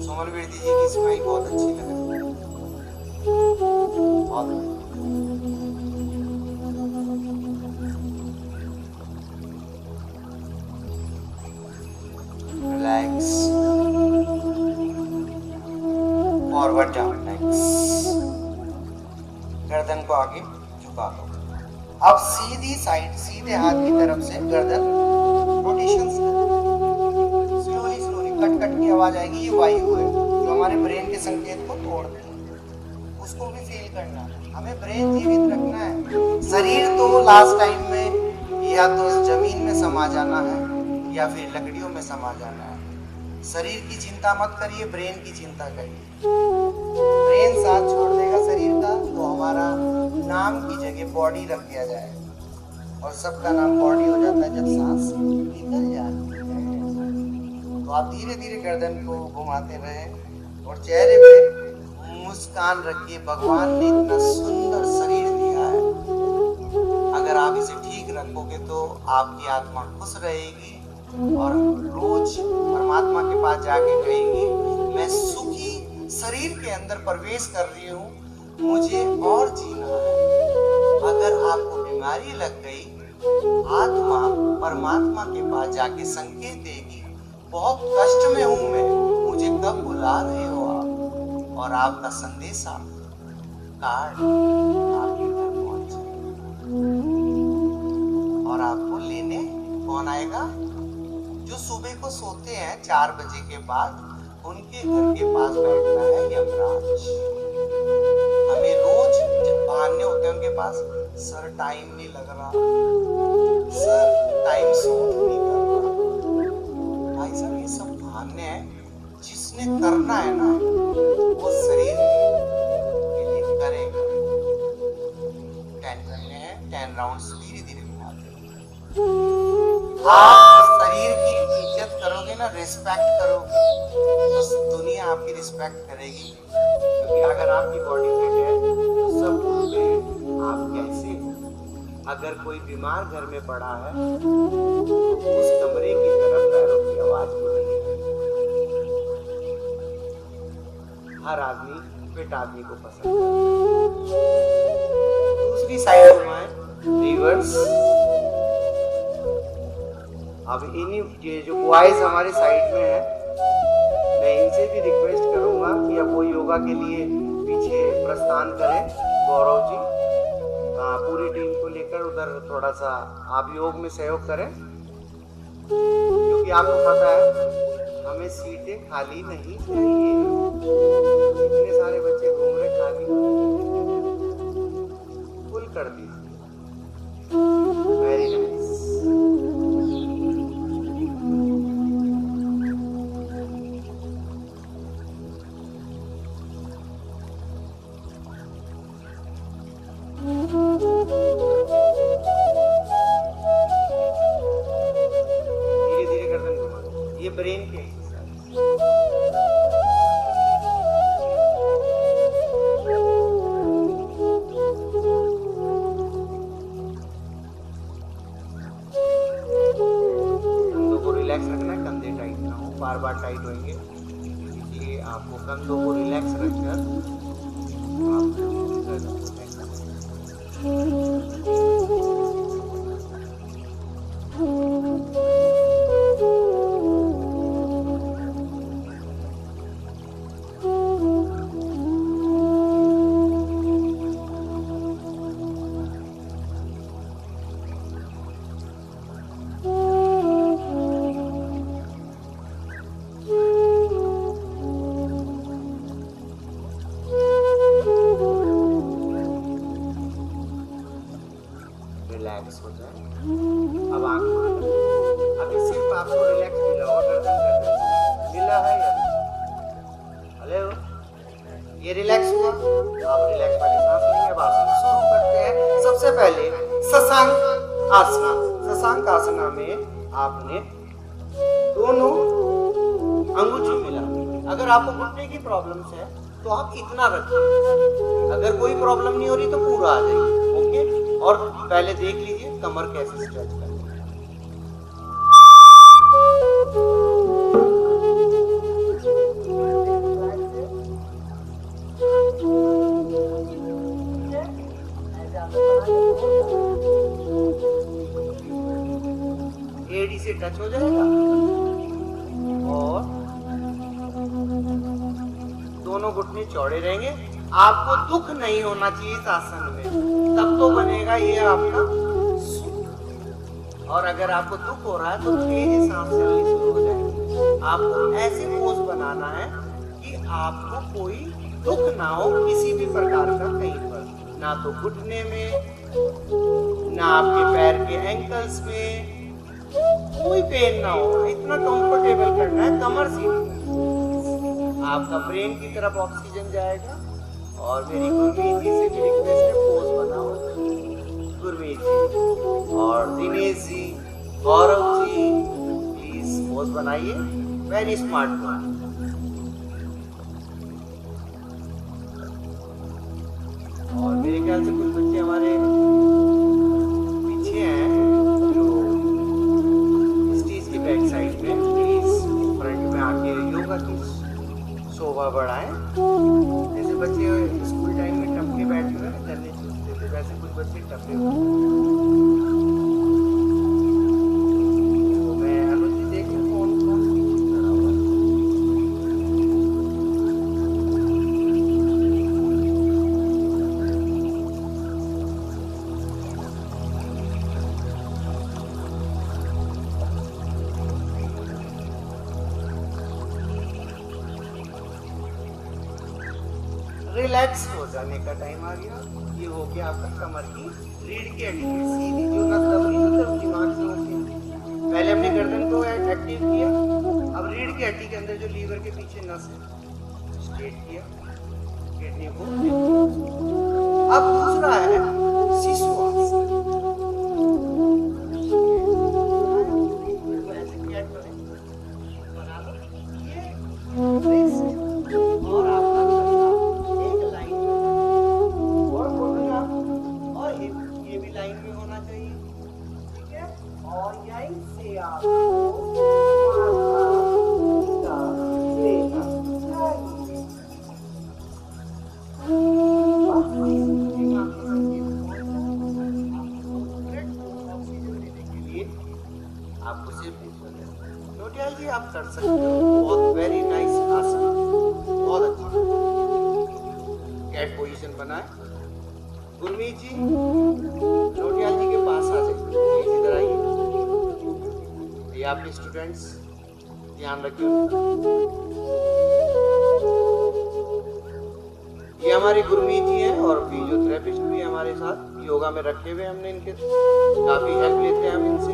Suman Virdi ji की स्माइल बहुत अच्छी लग रही है। बहुत रिलैक्स। Forward down. नेक्स्ट, गर्दन को आगे झुका दो। अब सीधी साइड, सीधे हाथ की तरफ से गर्दन रोटेशंस करो। स्लोली स्लोली, कट कट की आवाज आएगी। ये वायु है जो हमारे ब्रेन के संकेत को तोड़ देती है, उसको भी फील करना है। हमें ब्रेन जीवित रखना है। शरीर तो लास्ट टाइम में या तो जमीन में समा जाना है या फिर लकड़ियों में समा जाना है। शरीर की चिंता मत करिए, ब्रेन की चिंता करिए। ब्रेन साथ छोड़ देगा शरीर का तो हमारा नाम की जगह बॉडी रख दिया जाए, और सबका नाम बॉडी हो जाता है जब सांस निकल जाती है। तो आप धीरे धीरे गर्दन को घुमाते रहें और चेहरे पे मुस्कान रखिए। भगवान ने इतना सुंदर शरीर दिया है, अगर आप इसे ठीक रखोगे तो आपकी आत्मा खुश रहेगी और रोज परमात्मा के पास जाके कहेंगी, मैं सुखी शरीर के अंदर प्रवेश कर रही हूँ, मुझे और जीना है। अगर आपको बीमारी लग गई, आत्मा परमात्मा के पास जाके संकेत देगी, बहुत कष्ट में हूं मैं, मुझे कब बुला रहे हो आप, और आपका संदेशा कार्ड आपके घर पहुंच और आपको लेने कौन आएगा? जो सुबह को सोते हैं 4 बजे के बाद, उनके घर के पास बैठता है यमराज। हमें रोज जब बहाने होते हैं उनके पास, सर टाइम नहीं लग रहा, सर टाइम सूट नहीं कर रहा। भाई साहब ये सब बहाने हैं, जिसने करना है ना वो शरीर के लिए करेगा। 10 करने हैं, 10 राउंड्स धीरे धीरे घुमाते हैं। आप शरीर की इज्जत करोगे ना, रिस्पेक्ट करोगे, तो दुनिया आपकी रिस्पेक्ट करेगी। क्योंकि अगर आपकी बॉडी फिट है तो सब पूछते हैं आप कैसे हो। अगर कोई बीमार घर में पड़ा है तो उस कमरे की तरफ पैरों की आवाज बढ़ेगी। हर आदमी फिट आदमी को पसंद है। दूसरी साइड घुमाएं, रिवर्स। अब इन्हीं ये जो बॉयज हमारे साइड में है, मैं इनसे भी रिक्वेस्ट करूंगा कि अब वो योगा के लिए पीछे प्रस्थान करें। गौरव जी, पूरी टीम को लेकर उधर थोड़ा सा आप योग में सहयोग करें, क्योंकि आपको पता है हमें सीटें खाली नहीं चाहिए। इतने सारे बच्चे घूम रहे, खाली फुल कर दीजिए। Very nice. धीरे धीरे गर्दन घुमा, ये ब्रेन के कंधों को रिलैक्स रखना है, कंधे टाइट ना हो, बार बार टाइट होंगे, इसलिए आपको कंधों को रिलैक्स रखकर रिलैक्स हो जाए। अब आंख खोलो। अभी सिर्फ आपको रिलैक्स मिला होगा, गर्दन मिला है या हेलो, ये रिलैक्स हुआ। आप रिलैक्स वाली सांस लेंगे। अब आसन शुरू करते हैं। सबसे पहले शशांक आसना। शशांक आसना में आपने दोनों अंगूठी मिला। अगर आपको घुटने की प्रॉब्लम्स है तो आप इतना रखिए, अगर कोई प्रॉब्लम नहीं हो रही तो पूरा आ जाइए। ओके, और पहले देख लीजिए कमर कैसे स्ट्रेच करते हैं। एडी से टच हो जाएगा और दोनों घुटने चौड़े रहेंगे। आपको दुख नहीं होना चाहिए इस आसन में, तब तो बनेगा ये आपका सुख। और अगर आपको दुख हो रहा है तो तेज सांस चलनी शुरू हो जाएगी। आपको ऐसे पोज बनाना है कि आपको कोई दुख ना हो किसी भी प्रकार का, कहीं पर ना तो घुटने में ना आपके पैर के एंकल्स में कोई पेन ना हो। इतना कंफर्टेबल करना है, कमर सीधी। आपका ब्रेन की तरफ ऑक्सीजन जाएगा। और मेरी गुरमीत जी से भी रिक्वेस्ट है, पोज बनाओ। गुरमीत जी और दिनेश जी, गौरव जी, प्लीज पोज बनाइए। Very smart one. और मेरे ख्याल से कुछ बच्चे हमारे पीछे हैं जो स्टेज की बैक साइड में, प्लीज फ्रंट में आके योगा की शोभा बढ़ाएं। जैसे बच्चे स्कूल टाइम में टपके बैठते हैं, वैसे कुछ बच्चे कर रहे हो? तो मैं अनुज जी देख रहा हूँ कौन खड़ा हुआ है। रिलैक्स हो जाने का टाइम आ गया। ये हो गया आपका कमर की रीढ़ की हड्डी की सीधी जो नस दब रही है तो दिमाग से होती है। पहले हमने गर्दन को एक्टिव किया, अब रीढ़ की हड्डी के अंदर जो लीवर के पीछे नस है स्ट्रेट किया, किडनी को। अब दूसरा है शिशु आसन। ऐसे किया करें, बना लो ये और आपका एक लाइन में और बोलना और ये भी लाइन में होना चाहिए, ठीक है। और यहीं से आपको लेना चाहिए। ऑक्सीजन लेने के लिए आपको सिर्फ नोटियाल जी आप कर सकते हो। बहुत वेरी नाइस आसन, बहुत अच्छा। कैट पोजीशन बनाए। गुरमीत जी नोटियाल जी के पास आ जाइए, इधर आइए। ये आपके स्टूडेंट्स ध्यान रखिए। ये हमारे गुरमीत जी हैं और फिजियोथेरेपिस्ट भी हमारे साथ योगा में रखे हुए। हमने इनके काफी हेल्प लेते हैं हम इनसे।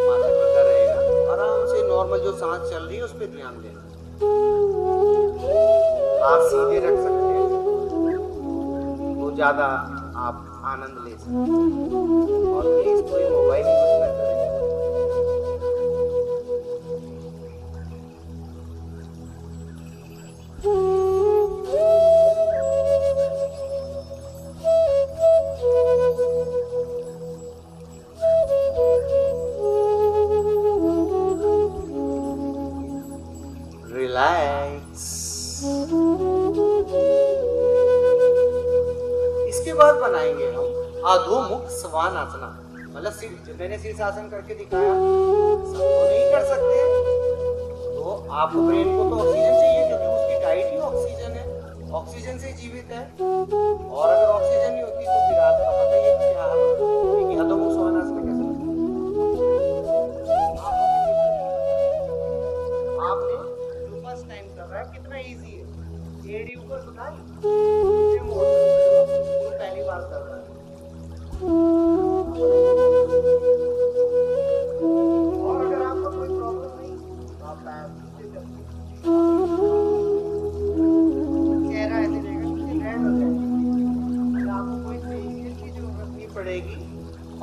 माथा टिका रहेगा, आराम से नॉर्मल जो सांस चल रही है उस पर ध्यान देना। हाथ सीधे रख सकते हैं तो ज्यादा आप आनंद ले सकते हैं। और प्लीज कोई मोबाइल यूज न करें। रिलैक्स। इसके बाद बनाएंगे हम अधोमुख स्वानासना। मतलब मैंने शीर्षासन करके दिखाया, सबको नहीं कर सकते तो आपको ब्रेन को तो ऑक्सीजन चाहिए क्योंकि उसकी डाइट ही ऑक्सीजन है, ऑक्सीजन से जीवित है। और अगर ऑक्सीजन नहीं होती तो फिर आपका पता ही है क्या हाल होगा। लेकिन अधोमुख स्वानासन कैसे आपने जो फर्स्ट टाइम कर रहा है कितना इजी है। एड़ी ऊपर उठाई, पहली बार कर रहा है। और अगर आपको कोई प्रॉब्लम नहीं तो आप पैर नीचे कर चेहरा ऐसे रहेगा कि रेड हो जाएगी। आपको कोई फेशियल की जरूरत नहीं पड़ेगी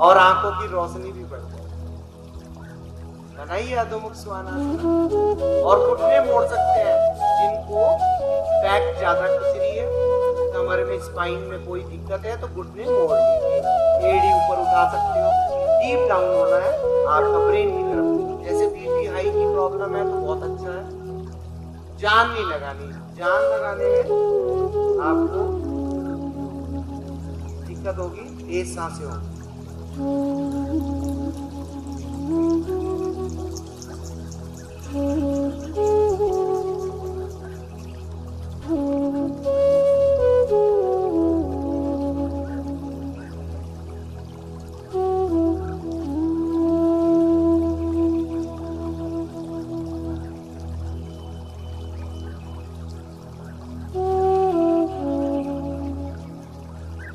और आंखों की रोशनी भी बढ़ जाएगी। बनाइए अधोमुख स्वानासन। और घुटने मोड़ सकते हैं जिनको बैक ज्यादा खिंच रही है, कमर में स्पाइन में कोई दिक्कत है तो घुटने मोड़ लीजिए। एड़ी ऊपर उठा सकते हो। डीप डाउन होना है आपका ब्रेन की तरफ। जैसे बीपी हाई की प्रॉब्लम है तो बहुत अच्छा है। जान नहीं लगानी, जान लगाने में आपको दिक्कत होगी, तेज सांसें होंगी।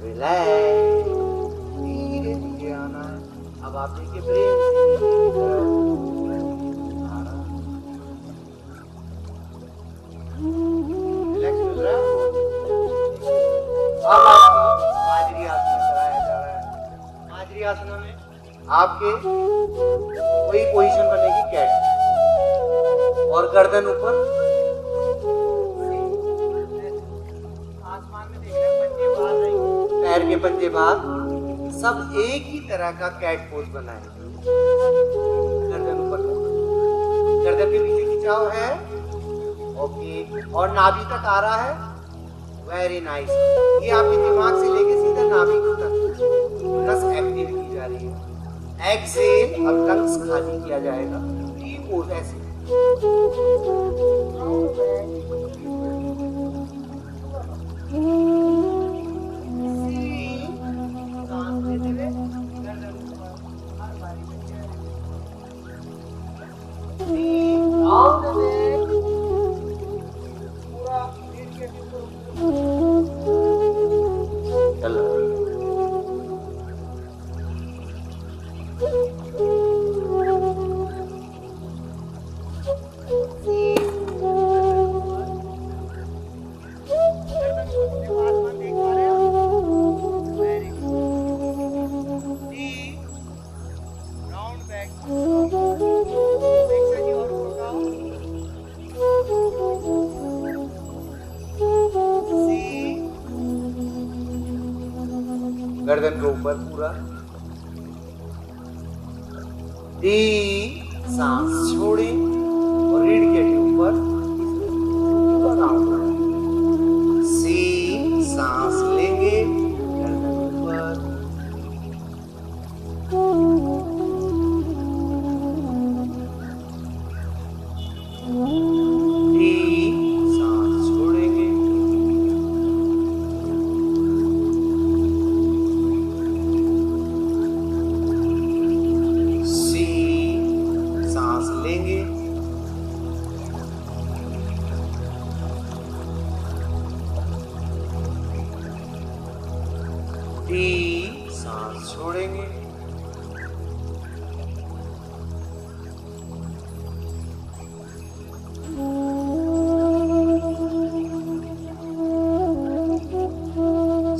रिलैक्स, धीरे धीरे आना है। अब आप देखिए ब्रेन रिलैक्स मिल रहा है। अब आपको माजरी आसन कराया जा रहा है। माजरी आसन में आपके वही पोजीशन बनेगी कैट और गर्दन ऊपर आसमान में देख रहे हैं। पैर के पंजे भाग सब एक ही तरह का कैट पोज बनाए। गर्दन ऊपर, गर्दन के पीछे खिंचाव है, ओके, और नाभि तक आ रहा है, वेरी नाइस। ये आपके दिमाग से लेके सीधा नाभि तक नस एक्टिव की जा रही है। एक्सेल, अब लंग्स खाली किया जाएगा। टी पोज ऐसे, गर्दन के ऊपर पूरा। डी, सांस छोड़े और रीढ़ के ऊपर सी, सांस लेंगे, गर्दन ऊपर। डी, सांस छोड़ेंगे, सांस लेंगे, डी, सांस छोड़ेंगे,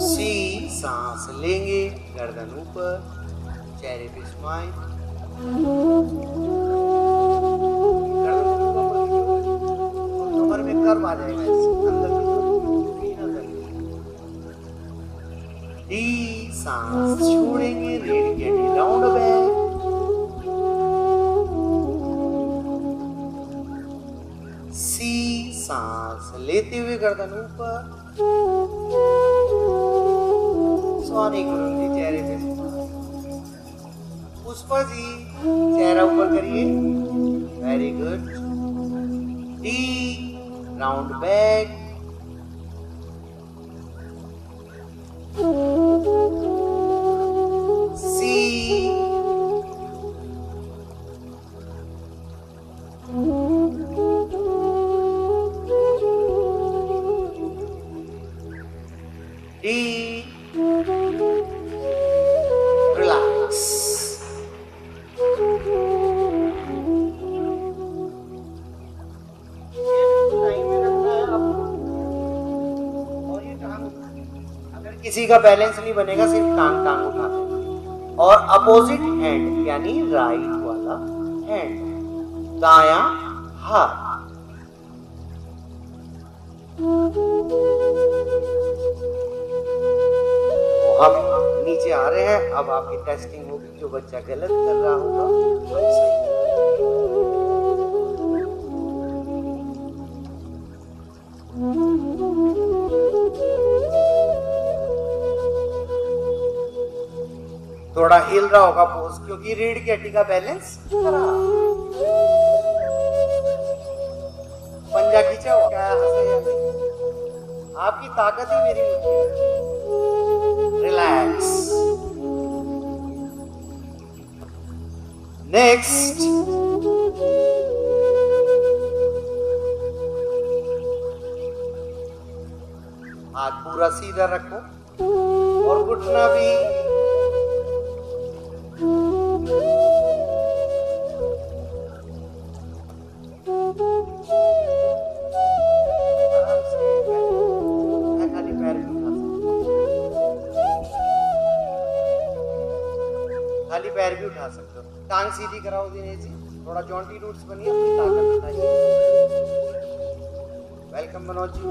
सी, सांस लेंगे, गर्दन ऊपर, चेहरे पे स्माइल, कमर में कर्व आ जाएगा, अंदर की तरफ। डी, सांस छोड़ेंगे, रीढ़ के राउंड बैक, सी, सांस लेते हुए गर्दन ऊपर, स्वामी गुरु जी चेहरे पे। पुष्पा जी चेहरा ऊपर करिए, very good. D, round back, C, D, relax. किसी का बैलेंस नहीं बनेगा, सिर्फ टांग उठाते हैं। और अपोजिट हैंड यानी राइट वाला हैंड, दायां हाथ, हम नीचे आ रहे हैं। अब आपकी टेस्टिंग होगी, जो बच्चा गलत कर रहा होगा हम सही। थोड़ा हिल रहा होगा पोज, क्योंकि रीढ़ की हड्डी का बैलेंस खराब। पंजा खींचा हो क्या? आपकी ताकत ही मेरी होती है। रिलैक्स। नेक्स्ट, हाथ पूरा सीधा रखो और घुटना भी। खाली पैर भी उठा सकते हो। टांग सीधी कराओ दिनेश जी, थोड़ा जॉन्टी रूट्स बनिए, अपनी ताकत दिखाइए। वेलकम मनोज जी।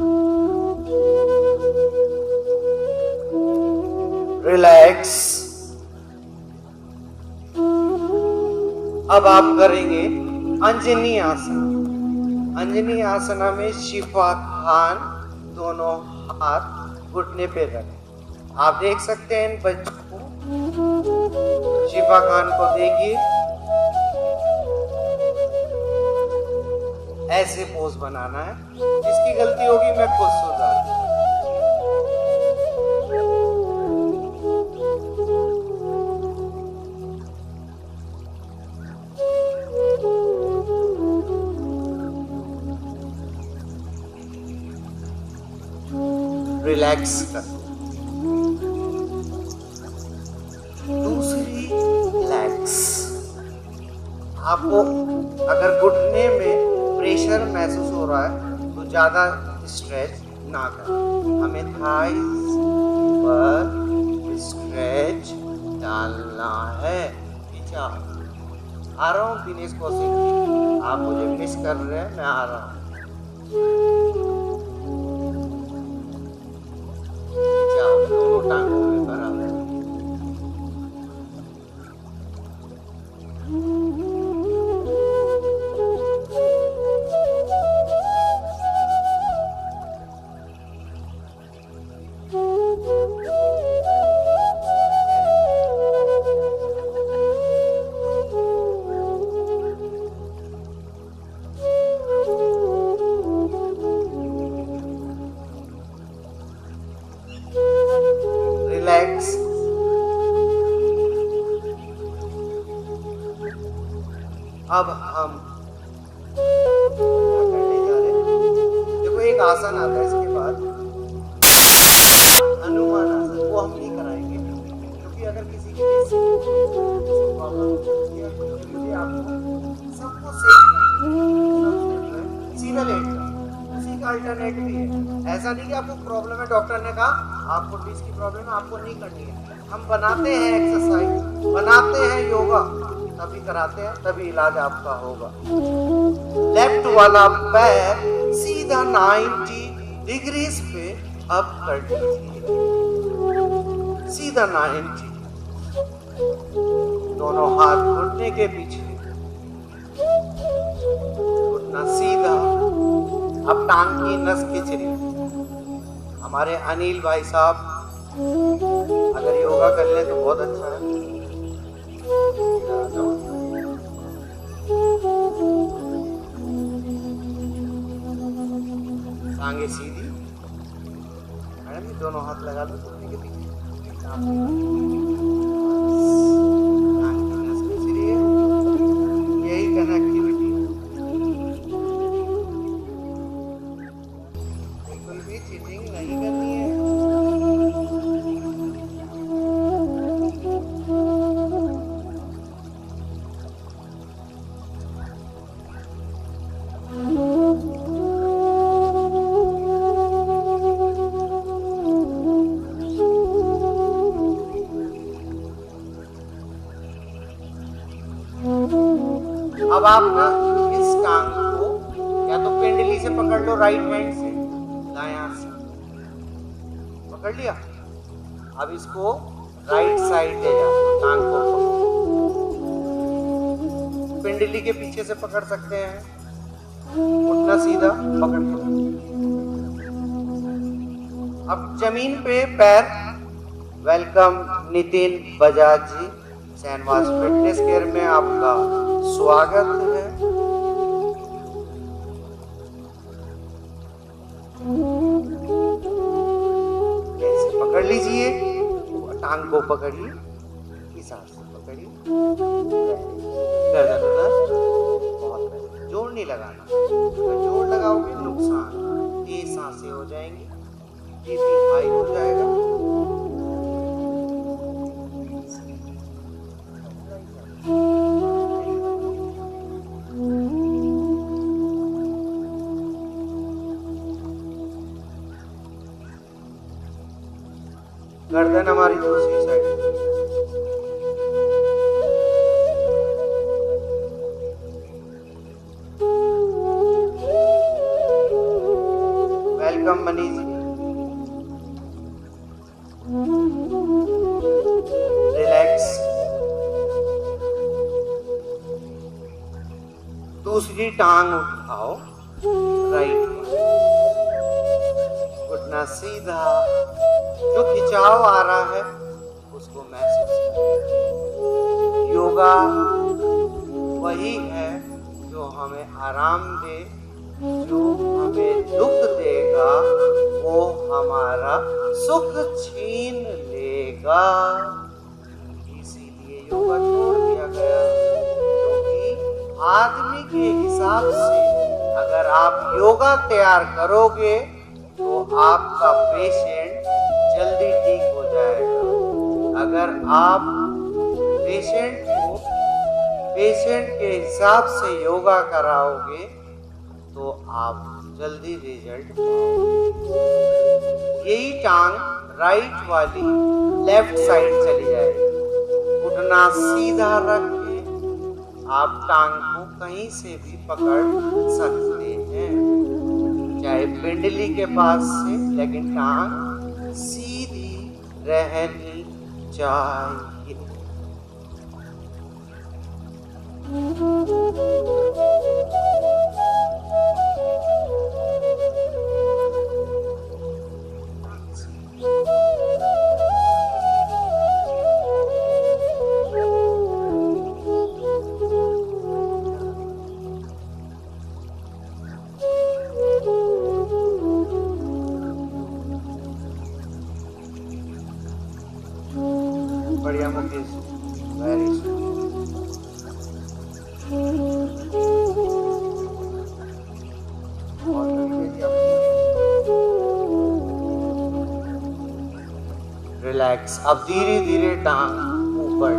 रिलैक्स। अब आप करेंगे अंजनी आसन। अंजनी आसना में शिफा खान दोनों हाथ घुटने पे रखें। आप देख सकते हैं इन बच्चों को, शिफा खान को देखिए, ऐसे पोज बनाना है। जिसकी गलती होगी मैं खुद सुधार दूंगा। रिलैक्स कर। दूसरी रिलैक्स। आपको अगर घुटने में प्रेशर महसूस हो रहा है तो ज्यादा स्ट्रेच ना करें। हमें थाइस पर स्ट्रेच डालना है। पीछा आ रहा हूँ दिनेश कौशिक, आप मुझे मिस कर रहे हैं, मैं आ रहा हूँ। दोनों टांगों में बराबर। रिलैक्स। अब हम क्या करने जा रहे हैं? देखो एक आसन आता है, इसके बाद हनुमान आसन, वो हम नहीं कराएंगे क्योंकि अगर किसी की प्रॉब्लम होती है तो मुझे आपको सबको सीधा लेट जाओ। उसी का अल्टरनेट भी है। ऐसा नहीं कि आपको प्रॉब्लम है, डॉक्टर ने कहा आपको डिस्क की प्रॉब्लम है, आपको नहीं करनी है। हम बनाते हैं एक्सरसाइज, बनाते हैं योगा, तभी कराते हैं, तभी इलाज आपका होगा। लेफ्ट वाला पैर सीधा 90 डिग्रीज पे अप कर दीजिए, सीधा 90। दोनों हाथ घुटने के पीछे, घुटना सीधा। अब टांग की नस खींच रही। हमारे अनिल भाई साहब अगर योगा कर ले तो बहुत अच्छा है। टांगे सीधी। मैडम ये दोनों हाथ लगा दो घुटने के पीछे। टांग की नस खींच रही है, यही कनेक्टिविटी। बिल्कुल भी चीटिंग नहीं करनी है। अब आप ना इस टांग को या तो पिंडली से पकड़ लो, राइट हैंड से, दायां से पकड़ लिया। अब इसको राइट साइड ले जाओ, टांग को पिंडली के पीछे से पकड़ सकते हैं, उठना सीधा पकड़ लो। अब जमीन पे पैर। वेलकम नितिन बजाज जी, सैनवास फिटनेस केयर में आपका स्वागत है। ऐसे पकड़ लीजिए, टांग को पकड़िए, इस हाथ से पकड़िए, गर्दन बहुत जोर नहीं लगाना। अगर जोर लगाओगे नुकसान, तेज सांसें हो जाएंगी, बीपी हाई हो जाएगा। गर्दन हमारी दूसरी साइड। वेलकम मनीष जी। दूसरी टांग उठाओ, राइट, घुटना सीधा, जो खिंचाव आ रहा है उसको महसूस करो। योगा वही है जो हमें आराम दे, जो हमें दुख देगा वो हमारा सुख छीन लेगा। इसीलिए योगा छोड़ दिया गया, क्योंकि आदमी के हिसाब से अगर आप योगा तैयार करोगे तो आपका पेशेंट जल्दी ठीक हो जाएगा। अगर आप पेशेंट के हिसाब से योगा कराओगे तो आप जल्दी रिजल्ट पाओगे। यही टांग राइट वाली लेफ्ट साइड चली जाएगी। घुटना सीधा रख के आप टांग को कहीं से भी पकड़ सकते हैं, चाहे पिंडली के पास से, लेकिन टांग सीधी रहनी चाहिए। बढ़िया मुकेश, वेरी रिलैक्स। अब धीरे धीरे टांग ऊपर,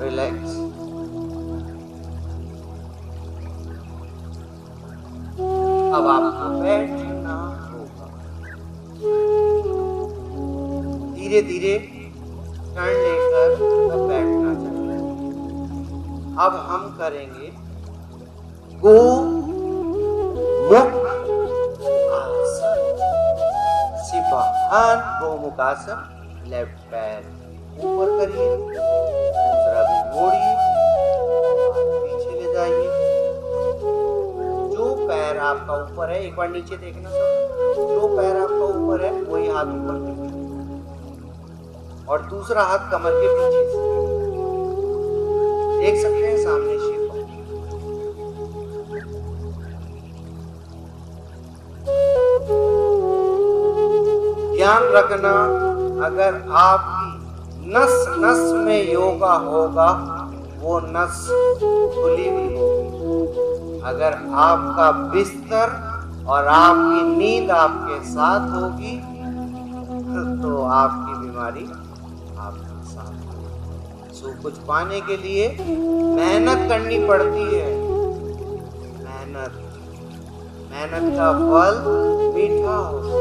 रिलैक्स। अब आपको बैठना होगा, धीरे धीरे टर्न लेकर तब बैठना चाहिए। अब हम करेंगे गोमुख आसन। सिपाहन गोमुख आसन। लेफ्ट पैर ऊपर करिए, दूसरा भी मोड़िए, पीछे ले जाइए। जो पैर आपका ऊपर है, एक बार नीचे देखना सब, जो पैर आपका ऊपर है वही हाथ ऊपर करिए और दूसरा हाथ कमर के पीछे से। देख सकते हैं सामने शिव। ध्यान रखना, अगर आपकी नस नस में योगा होगा वो नस खुली हुई होगी। अगर आपका बिस्तर और आपकी नींद आपके साथ होगी तो आपकी बीमारी आपके साथ होगी। सो कुछ पाने के लिए मेहनत करनी पड़ती है। मेहनत का फल मीठा होता है।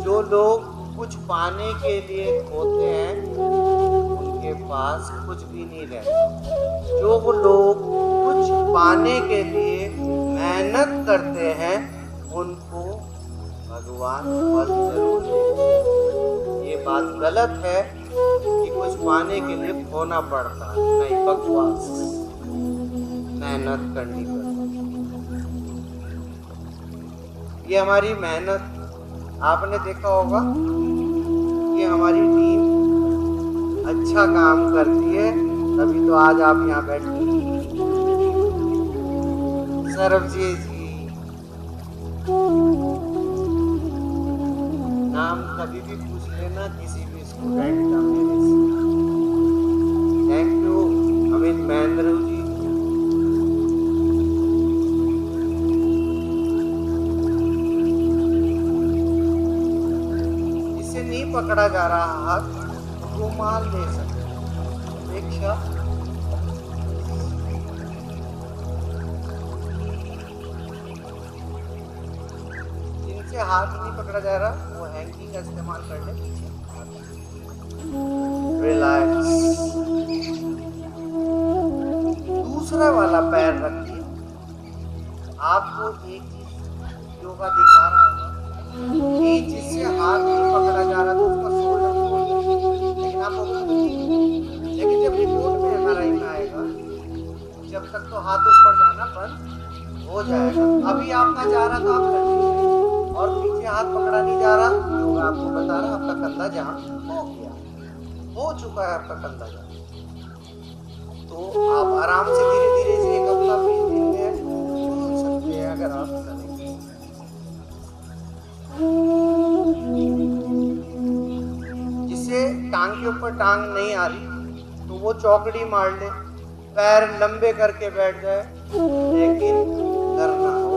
जो लोग कुछ पाने के लिए खोते हैं उनके पास कुछ भी नहीं रहता। जो लोग कुछ पाने के लिए मेहनत करते हैं उनको भगवान फल जरूर देते। ये बात गलत है कि कुछ पाने के लिए खोना पड़ता है, नहीं, बकवास। मेहनत करनी पड़ती। ये हमारी मेहनत, आपने देखा होगा कि हमारी टीम अच्छा काम करती है, तभी तो आज आप यहाँ बैठे। सरबजीत जी, नाम कभी भी पूछ लेना किसी भी स्टूडेंट का मेरे से। Thank you Amit Mahendra ji. नहीं पकड़ा जा रहा हाथ, रुमाल ले सकते हैं। अपेक्षा जिनसे हाथ नहीं पकड़ा जा रहा वो हैंगिंग का इस्तेमाल कर ले। रिलैक्स। दूसरा वाला पैर रखिए। आपको एक चीज योगा दिखा रहा होगा कि जिससे हाथ नहीं पकड़ा जा रहा तो उसका शोल्डर खोल, आपको लेकिन जब रिपोर्ट में MRI में आएगा, जब तक तो हाथ ऊपर जाना बंद हो जाएगा। अभी आपका जा रहा तो आप कर लीजिए, और पीछे हाथ पकड़ा नहीं जा रहा, योगा आपको बता रहा आपका कंधा जहाँ हो गया, हो चुका है आपका कंधा जहाँ, तो आप आराम से धीरे धीरे से 1 हफ्ता 20 दिन में खोल सकते हैं अगर आप करेंगे। जिससे टांग के ऊपर टांग नहीं आ रही तो वो चौकड़ी मार ले, पैर लंबे करके बैठ जाए, लेकिन डरना हो।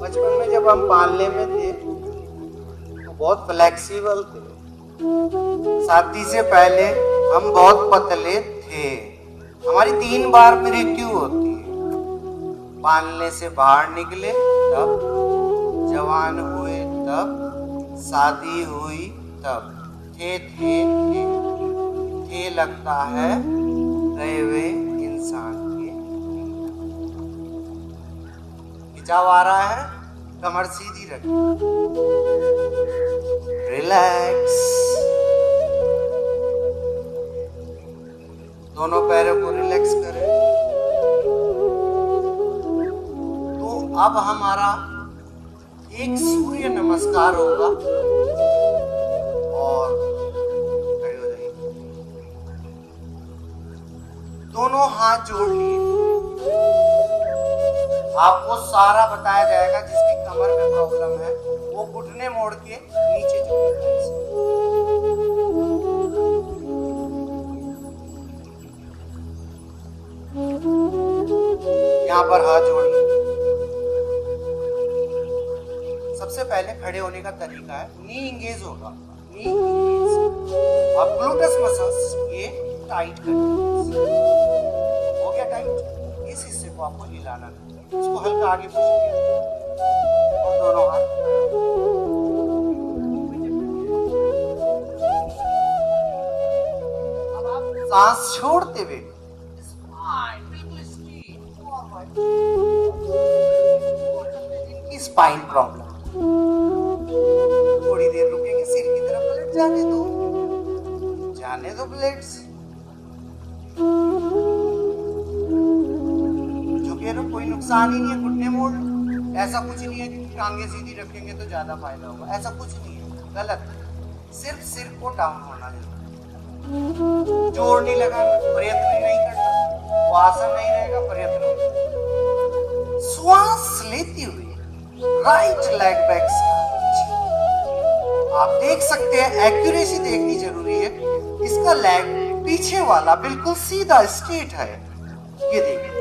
बचपन में जब हम पालने में थे तो बहुत फ्लेक्सिबल थे, शादी से पहले हम बहुत पतले थे। हमारी 3 बार मृत्यु होती है, पालने से बाहर निकले तब, जवान हुए तब, शादी हुई तब। थे लगता है गए हुए इंसान के। खिंचाव आ रहा है, कमर सीधी रखिए, रिलैक्स, दोनों पैरों को रिलैक्स करें। तो अब हमारा एक सूर्य नमस्कार होगा, और खड़े हो जाइए, दोनों हाथ जोड़ लिए। आपको सारा बताया जाएगा, जिसकी कमर में प्रॉब्लम है वो घुटने मोड़ के नीचे झुकेगा। यहाँ पर हाथ जोड़िए। सबसे पहले खड़े होने का तरीका है, नी इंगेज होगा, नी इंगेज, और ग्लूटस मसल्स ये टाइट करनी। हो गया टाइट, इस हिस्से को आपको हिलाना है, इसको हल्का आगे पुश किया, और दोनों हाथ अब आप सांस छोड़ते हुए स्पाइन प्रॉब्लम, थोड़ी देर रुकेंगे, सिर की तरफ ब्लड जाने दो ब्लड्स, झुके रहो, कोई नुकसान ही नहीं है, घुटने मोड़ लो। ऐसा कुछ नहीं है कि टांगे सीधी रखेंगे तो ज्यादा फायदा होगा, ऐसा कुछ नहीं है, गलत। सिर्फ सिर को डाउन होना चाहिए, जोर नहीं लगाना, प्रयत्न नहीं करना, वो आसन नहीं रहेगा, प्रयत्न। श्वास लेते हुए राइट लेग बैक, आप देख सकते हैं, एक्यूरेसी देखनी जरूरी है। इसका लेग पीछे वाला बिल्कुल सीधा स्ट्रेट है, ये देखिए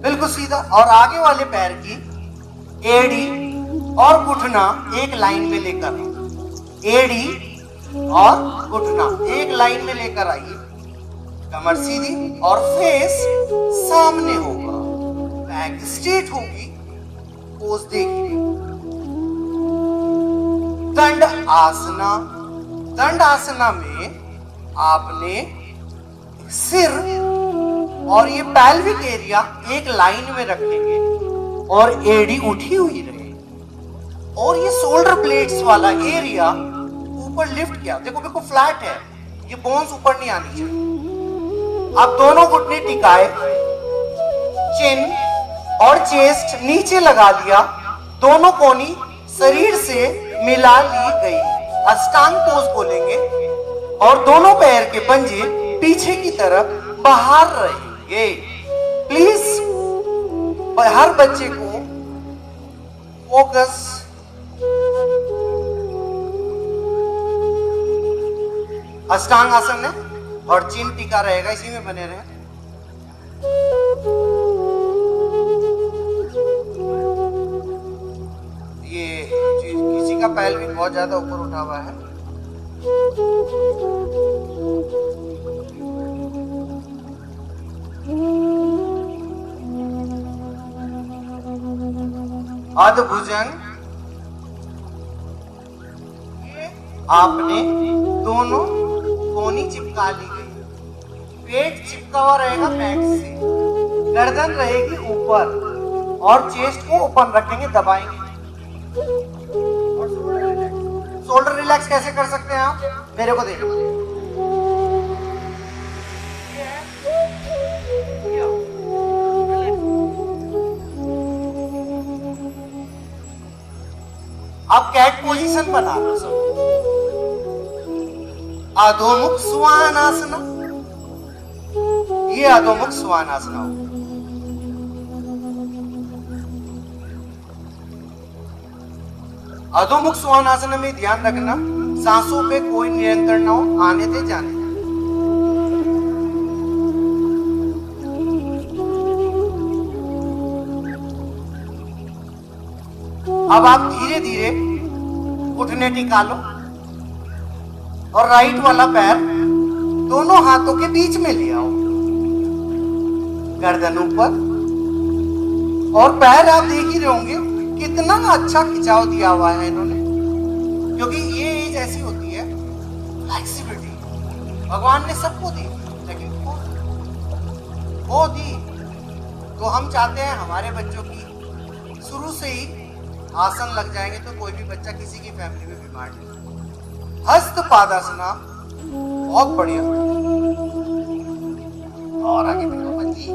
बिल्कुल सीधा, और आगे वाले पैर की एड़ी और घुटना एक लाइन में लेकर, एड़ी और घुटना एक लाइन में लेकर आइए, कमर सीधी और फेस सामने होगा, बैक स्ट्रेट होगी, पोज देखिए। दंड आसना, दंड आसना में आपने सिर और ये पैल्विक एरिया एक लाइन में रखेंगे और एड़ी उठी हुई रहे, और ये शोल्डर ब्लेड्स वाला एरिया ऊपर लिफ्ट किया, देखो बिल्कुल फ्लैट है, ये बोन्स ऊपर नहीं आनी चाहिए। अब दोनों घुटने टिकाए, चिन और चेस्ट नीचे लगा लिया, दोनों कोनी शरीर से मिला ली गई, अष्टांग पोज बोलेंगे, और दोनों पैर के पंजे पीछे की तरफ बाहर रहेंगे। प्लीज हर बच्चे को फोकस, अष्टांग आसन है और चिन टिका रहेगा, इसी में बने रहे। ये किसी का पैल्विक बहुत ज्यादा ऊपर उठा हुआ है, अधभुजंग, आपने दोनों कोनी चिपका ली गई, पेट चिपका हुआ रहेगा बैक से, गर्दन रहेगी ऊपर और चेस्ट को ओपन रखेंगे, दबाएंगे। शोल्डर रिलैक्स कैसे कर सकते हैं आप, मेरे को देखो। अब कैट पोजीशन बना लो सब। अधोमुख स्वानासना, ये अधोमुख स्वानासना हो। अधोमुख स्वानासना में ध्यान रखना सांसों पे कोई नियंत्रण ना हो, आने दे जाने दे। अब आप धीरे धीरे घुटने टिका लो और राइट वाला पैर दोनों हाथों के बीच में ले आओ, गर्दन ऊपर। और पैर आप देख ही रहे होंगे कितना अच्छा खिंचाव दिया हुआ है इन्होंने, क्योंकि ये एज ऐसी होती है, फ्लेक्सिबिलिटी भगवान ने सबको दी, लेकिन वो दी तो हम चाहते हैं हमारे बच्चों की शुरू से ही आसन लग जाएंगे तो कोई भी बच्चा किसी की फैमिली में बीमार नहीं। हस्त पादासना बहुत बढ़िया। और आगे बढ़ो बच्ची,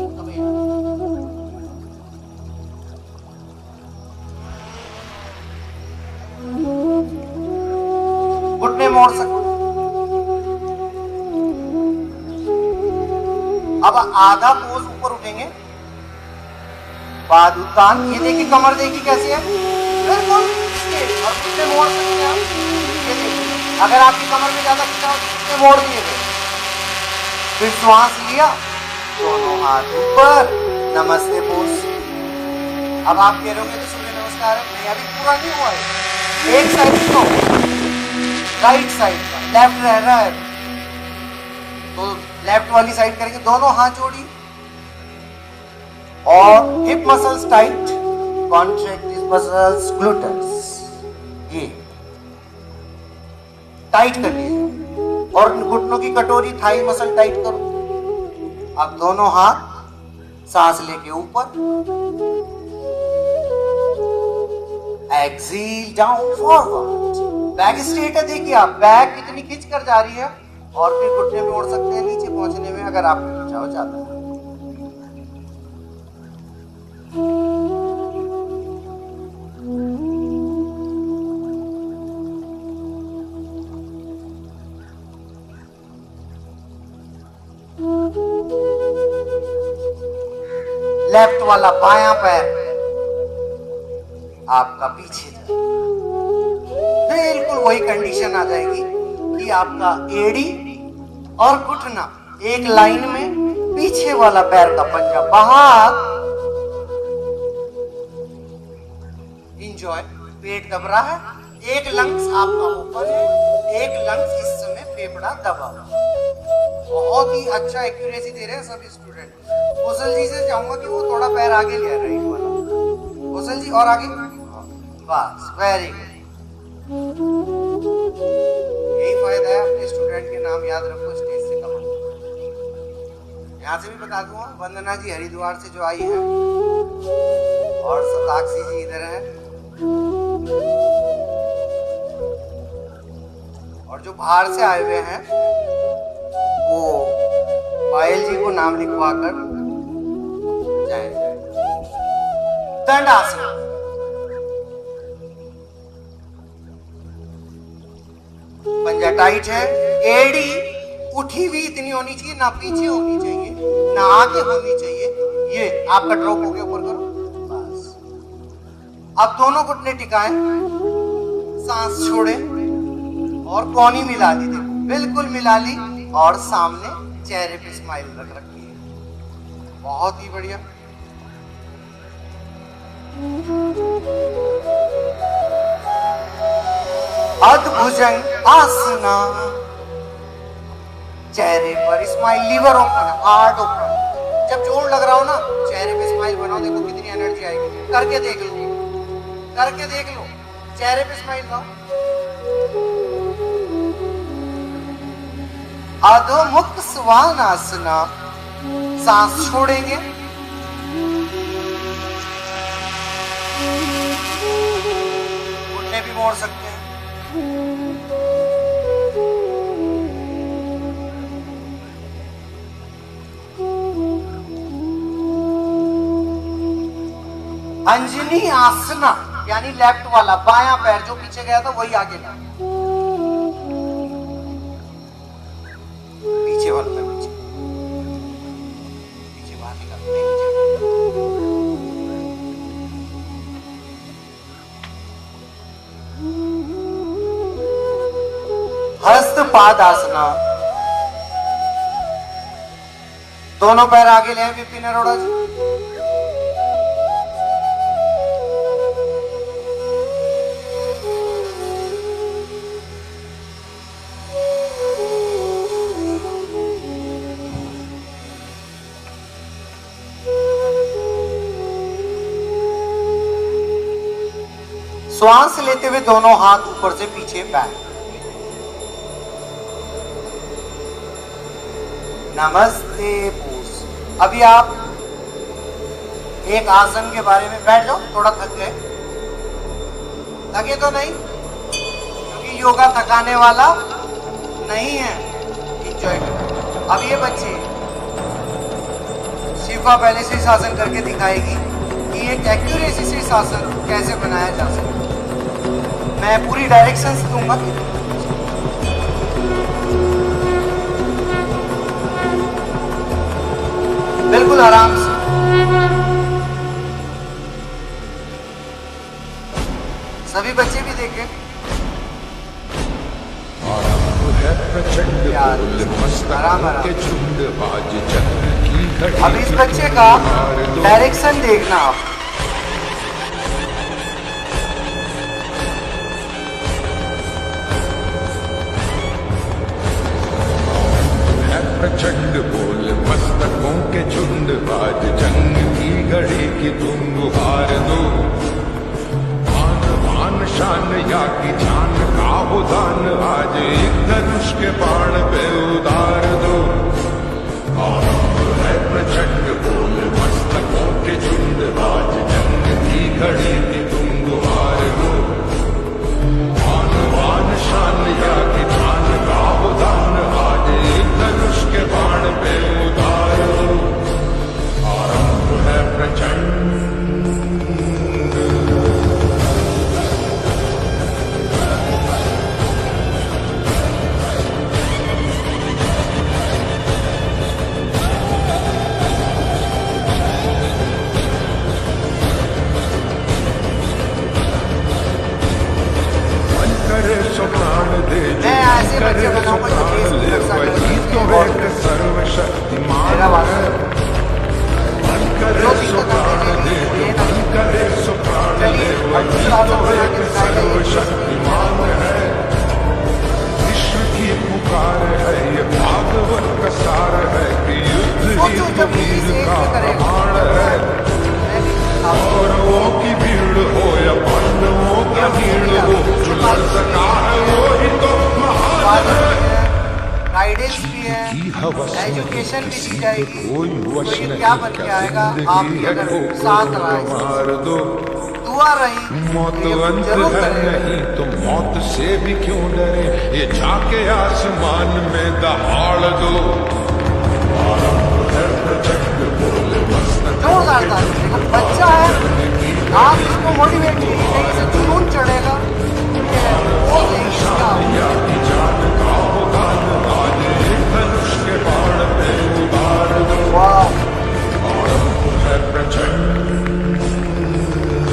घुटने मोड़ सकते। अब आधा पोज ऊपर उठेंगे, बाद उत्तान। ये देखिए कमर देखिए कैसे है, बिल्कुल और घुटने मोड़ सकते हैं आप। ये देखिए अगर आपकी कमर में ज्यादा खिंचाव घुटने मोड़ दिए गए। फिर श्वास लिया, दोनों हाथ ऊपर, नमस्ते पोज। अब आप कह रहे होंगे तो सूर्य नमस्कार है, नहीं अभी पूरा नहीं हुआ है। एक साइड को राइट साइड का, लेफ्ट रह रहा है तो लेफ्ट वाली साइड करेंगे, दोनों हाथ जोड़िए और hip muscles tight, contract this muscles, gluteus, ये टाइट कर लीजिए। और घुटनों की कटोरी, थाई मसल टाइट करो। अब दोनों हाथ सांस लेके ऊपर, exhale down forward. Back straight है, देखिए आप बैक कितनी खींच कर जा रही है। और फिर घुटने में ओढ़ सकते हैं नीचे पहुंचने में अगर आपको खिंचाव ज्यादा है। लेफ्ट वाला बायां पैर आपका पीछे जाए, बिल्कुल वही कंडीशन आ जाएगी कि आपका एड़ी और घुटना एक लाइन में, पीछे वाला पैर का पंजा बाहर। इंजॉय, पेट दब रहा है, एक लंग्स आपका ओपन है, एक लंग्स इस समय फेफड़ा दबा। बहुत ही अच्छा एक्यूरेसी दे रहे हैं सभी स्टूडेंट। कौशल जी से चाहूंगा कि वो थोड़ा पैर आगे ले रहे हैं वाला। कौशल जी और आगे, बस वेरी गुड। यही फायदा है, अपने स्टूडेंट के नाम याद रखो, स्टेज से कम। यहाँ से भी बता दूंगा, वंदना जी हरिद्वार से जो आई है और सताक्षी जी इधर है, और जो बाहर से आए हुए हैं वो पायल जी को नाम लिखवा कर जाएंगे। दंडासन, पंजा टाइट है, एड़ी उठी हुई इतनी होनी चाहिए, ना पीछे होनी चाहिए, ना आगे होनी चाहिए। ये आपका ड्रॉप हो गया, ऊपर करो बस। अब दोनों घुटने टिकाएं, सांस छोड़े और कोहनी मिला दी, देखो बिल्कुल मिला ली, और सामने चेहरे पे स्माइल रख रखी है। बहुत ही बढ़िया। अद्भुजंग आसना, चेहरे पर smile, liver open, heart open. जब जोर लग रहा हो ना, चेहरे पे स्माइल बनाओ, देखो कितनी एनर्जी आएगी। करके देख लो, करके देख लो, चेहरे पे स्माइल लाओ। अधोमुख स्वानासना, सांस छोड़ेंगे, मोड़ सकते हैं। अंजनी आसना यानी लेफ्ट वाला, बायां पैर जो पीछे गया था वही आगे ला, पीछे वाला पैर पीछे, पीछे बाहर निकालते हैं। हस्तपाद आसना, दोनों पैर आगे ले विपिन अरोड़ा जी। श्वास लेते हुए दोनों हाथ ऊपर से पीछे बैक। नमस्ते पोज। अभी आप एक आसन के बारे में बैठ जाओ, थोड़ा थक गए, थके तो नहीं, क्योंकि योगा थकाने वाला नहीं है, एंजॉय करो। अब ये बच्चे शिफा पहले से आसन करके दिखाएगी कि एक एक्यूरेसी से आसन कैसे बनाया जा सकता है। मैं पूरी डायरेक्शंस दूंगा, बिल्कुल आराम से। सभी बच्चे भी देखें। आराम आराम। अब इस बच्चे का डायरेक्शन देखना आप। प्रचंड बोल मस्तकों के झुंड, आज जंग की घड़ी की तुम गुहार दो। मान मान शान या की जान का हो दान, आज एक धनुष के बाण पे उतार दो। आरंभ है प्रचंड बोल मस्तकों के झुंड, आज जंग की घड़ी की तुम गुहार दो। मान मान शान या की जान का हो दान, आज एक धनुष के बाण पे उतारो। आरंभ है प्रचंड। मन करे सो प्राण दे, मैं ऐसे बच्चे बनाऊंगा जो देश की रक्षा करेंगे। सर्वशक्तिमान है। मन करे सो प्राण दे, मन करे सो प्राण दे, वही तो एक सर्वशक्तिमान है। विश्व की पुकार है ये भागवत का सार है कि युद्ध ही तो वीर का प्रमाण है। कौरवों की भीड़ हो या पांडवों की भीड़ हो, जो लड़ सका है वो ही तो महान है। गाइडेंस भी है, एजुकेशन भी दी जाएगी। तो ये क्या बन के आएगा आपकी अगर साथ मार दो। दुआ रही मौत तो ये अंत जरूर है करेगा। नहीं तो मौत से भी क्यों डरे, ये जाके आसमान में दहाड़ दो। आरंभ है प्रचंड बोल मस्तक जोरदार ताली। देखो बच्चा है, आप इसको मोटिवेट कीजिए, कहीं से जुनून चढ़ेगा वो नहीं इसका। या की जान का हो दान, आज एक धनुष के बाण पे उतार दो। वाह, आरंभ है प्रचंड।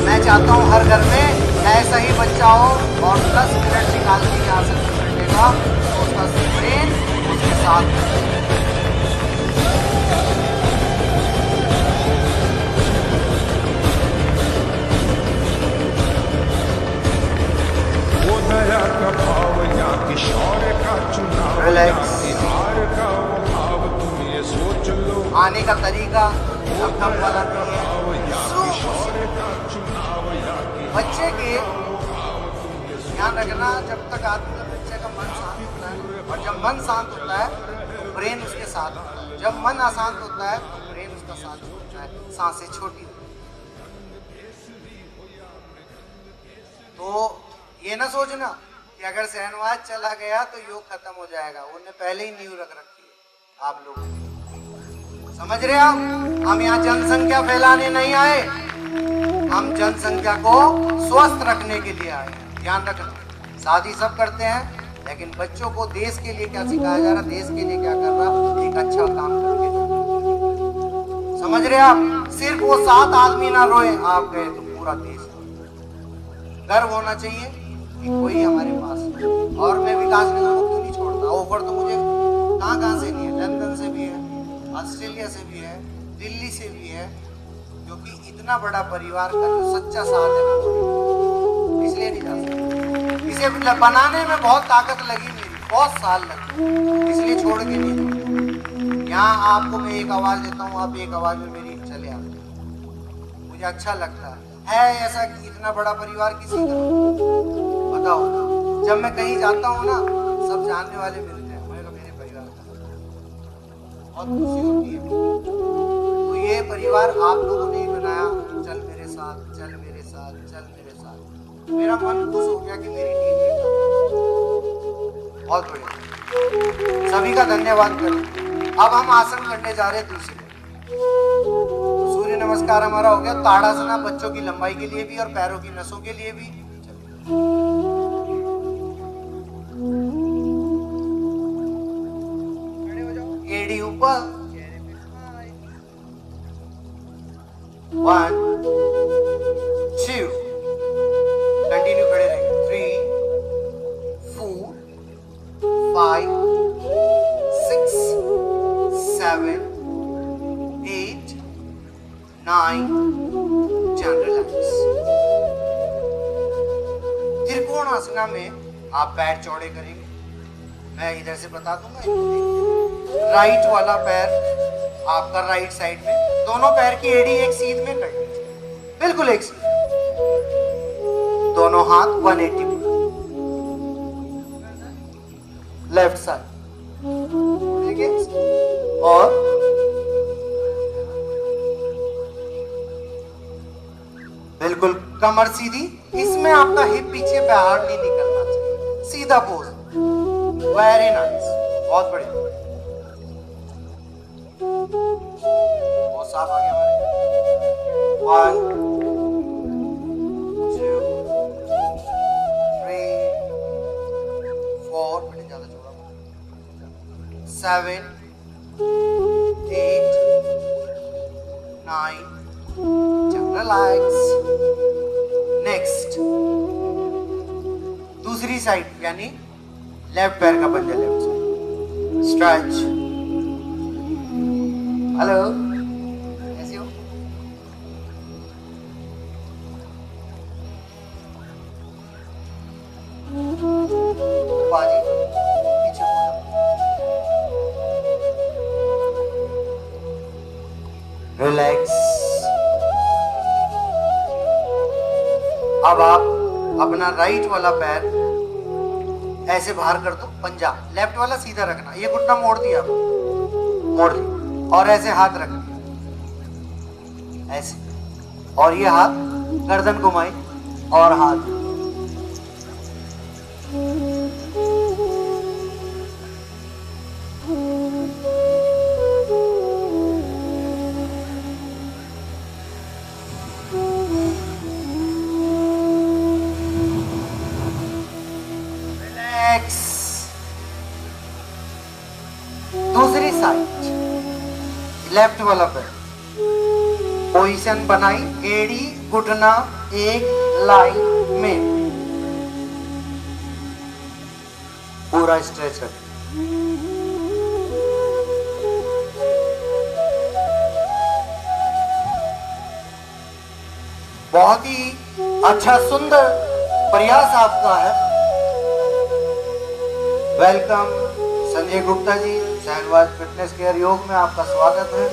मैं चाहता हूँ हर घर में ऐसा ही बच्चा हो और 10 मिनट निकाल के आसन करने का, तो उसका ब्रेन उसके साथ। वो दया का भाव या कि शौर्य का चुनाव, या कि हार का वो भाव, तुम ये सोच लो। आने का तरीका एकदम गलत नहीं है। शौर्य का चुनाव या कि बच्चे के ध्यान रखना, जब तक आदमी का बच्चे का मन शांत होता है, और जब मन शांत होता है तो ब्रेन उसके साथ होता है। जब मन अशांत होता है तो ब्रेन उसका साथ होता है, सांसें छोटी होती हैं। तो ये ना सोचना कि अगर शहनवाज चला गया तो योग खत्म हो जाएगा, उन्हें पहले ही नींव रख रखी है आप लोगों की। समझ रहे आप? हम यहाँ जनसंख्या फैलाने नहीं आए, हम जनसंख्या को स्वस्थ रखने के लिए आए हैं। ध्यान रखना, शादी सब करते हैं लेकिन बच्चों को देश के लिए क्या सिखाया जा रहा, देश के लिए क्या कर रहा, एक अच्छा काम करके जाना। समझ रहे आप? सिर्फ वो 7 आदमी ना रोए आप गए तो पूरा देश गर्व होना चाहिए कि कोई हमारे पास है। और मैं विकास नगर को क्यों नहीं छोड़ता, ऑफर तो मुझे कहाँ से नहीं है, लंदन से भी है, ऑस्ट्रेलिया से भी है, दिल्ली से भी है, क्योंकि इतना बड़ा परिवार का जो सच्चा साथ है ना, इसलिए नहीं जा सकता। इसे बनाने में बहुत ताकत लगी मेरी, बहुत साल लगे, इसलिए छोड़ के नहीं। यहाँ आपको मैं एक आवाज देता हूँ, आप एक आवाज में मेरी चले आते हैं, मुझे अच्छा लगता है ऐसा कि इतना बड़ा परिवार किसी का बताओ। जब मैं कहीं जाता हूँ ना, सब जानने वाले मिलते हैं, मेरे परिवार का बहुत खुशी होती है। तो ये परिवार आप लोगों ने ही बनाया, चल मेरे साथ, चल मेरे साथ, चल मेरे साथ। मेरा मन खुश हो गया कि मेरी टीम में बहुत बढ़िया, सभी का धन्यवाद करें। अब हम आसन करने जा रहे हैं दूसरे। सूर्य नमस्कार हमारा हो गया, ताड़ासना बच्चों की लंबाई के लिए भी और पैरों की नसों के लिए भी। एड़ी ऊपर, 1 2 कंटिन्यू खड़े रहेंगे, 3 4 5 6 7 8 9 10। रिलैक्स। त्रिकोणासना में आप पैर चौड़े करेंगे, मैं इधर से बता दूंगा। राइट वाला पैर आपका राइट साइड में, दोनों पैर की एड़ी एक सीध में कर लीजिए, बिल्कुल एक सीध। दोनों हाथ 180 लेफ्ट साइड, और बिल्कुल कमर सीधी। इसमें आपका हिप पीछे बाहर नहीं निकलना चाहिए, सीधा पोज। वेरी नाइस, बहुत बढ़िया, बहुत साफ आ गया हमारे। 1 2 3 4, मैंने ज्यादा छोड़ा, 7 8 9 10। रिलैक्स। नेक्स्ट दूसरी साइड, यानी लेफ्ट पैर का पंजा, लेफ्ट साइड स्ट्रेच। हेलो, कैसे हो? बाजी पीछे रिलैक्स। अब आप अपना राइट वाला पैर ऐसे बाहर कर दो, पंजा लेफ्ट वाला सीधा रखना, ये घुटना मोड़ दिया, मोड़ दिया, और ऐसे हाथ रख दिया ऐसे, और ये हाथ गर्दन घुमाई और हाथ। दूसरी साइड, लेफ्ट वाला पैर पोजीशन बनाई, एड़ी घुटना एक लाइन में, पूरा स्ट्रेच कर। बहुत ही अच्छा सुंदर प्रयास आपका है। Welcome Sanjay Gupta ji, Shahnawaz fitness care योग में आपका स्वागत है।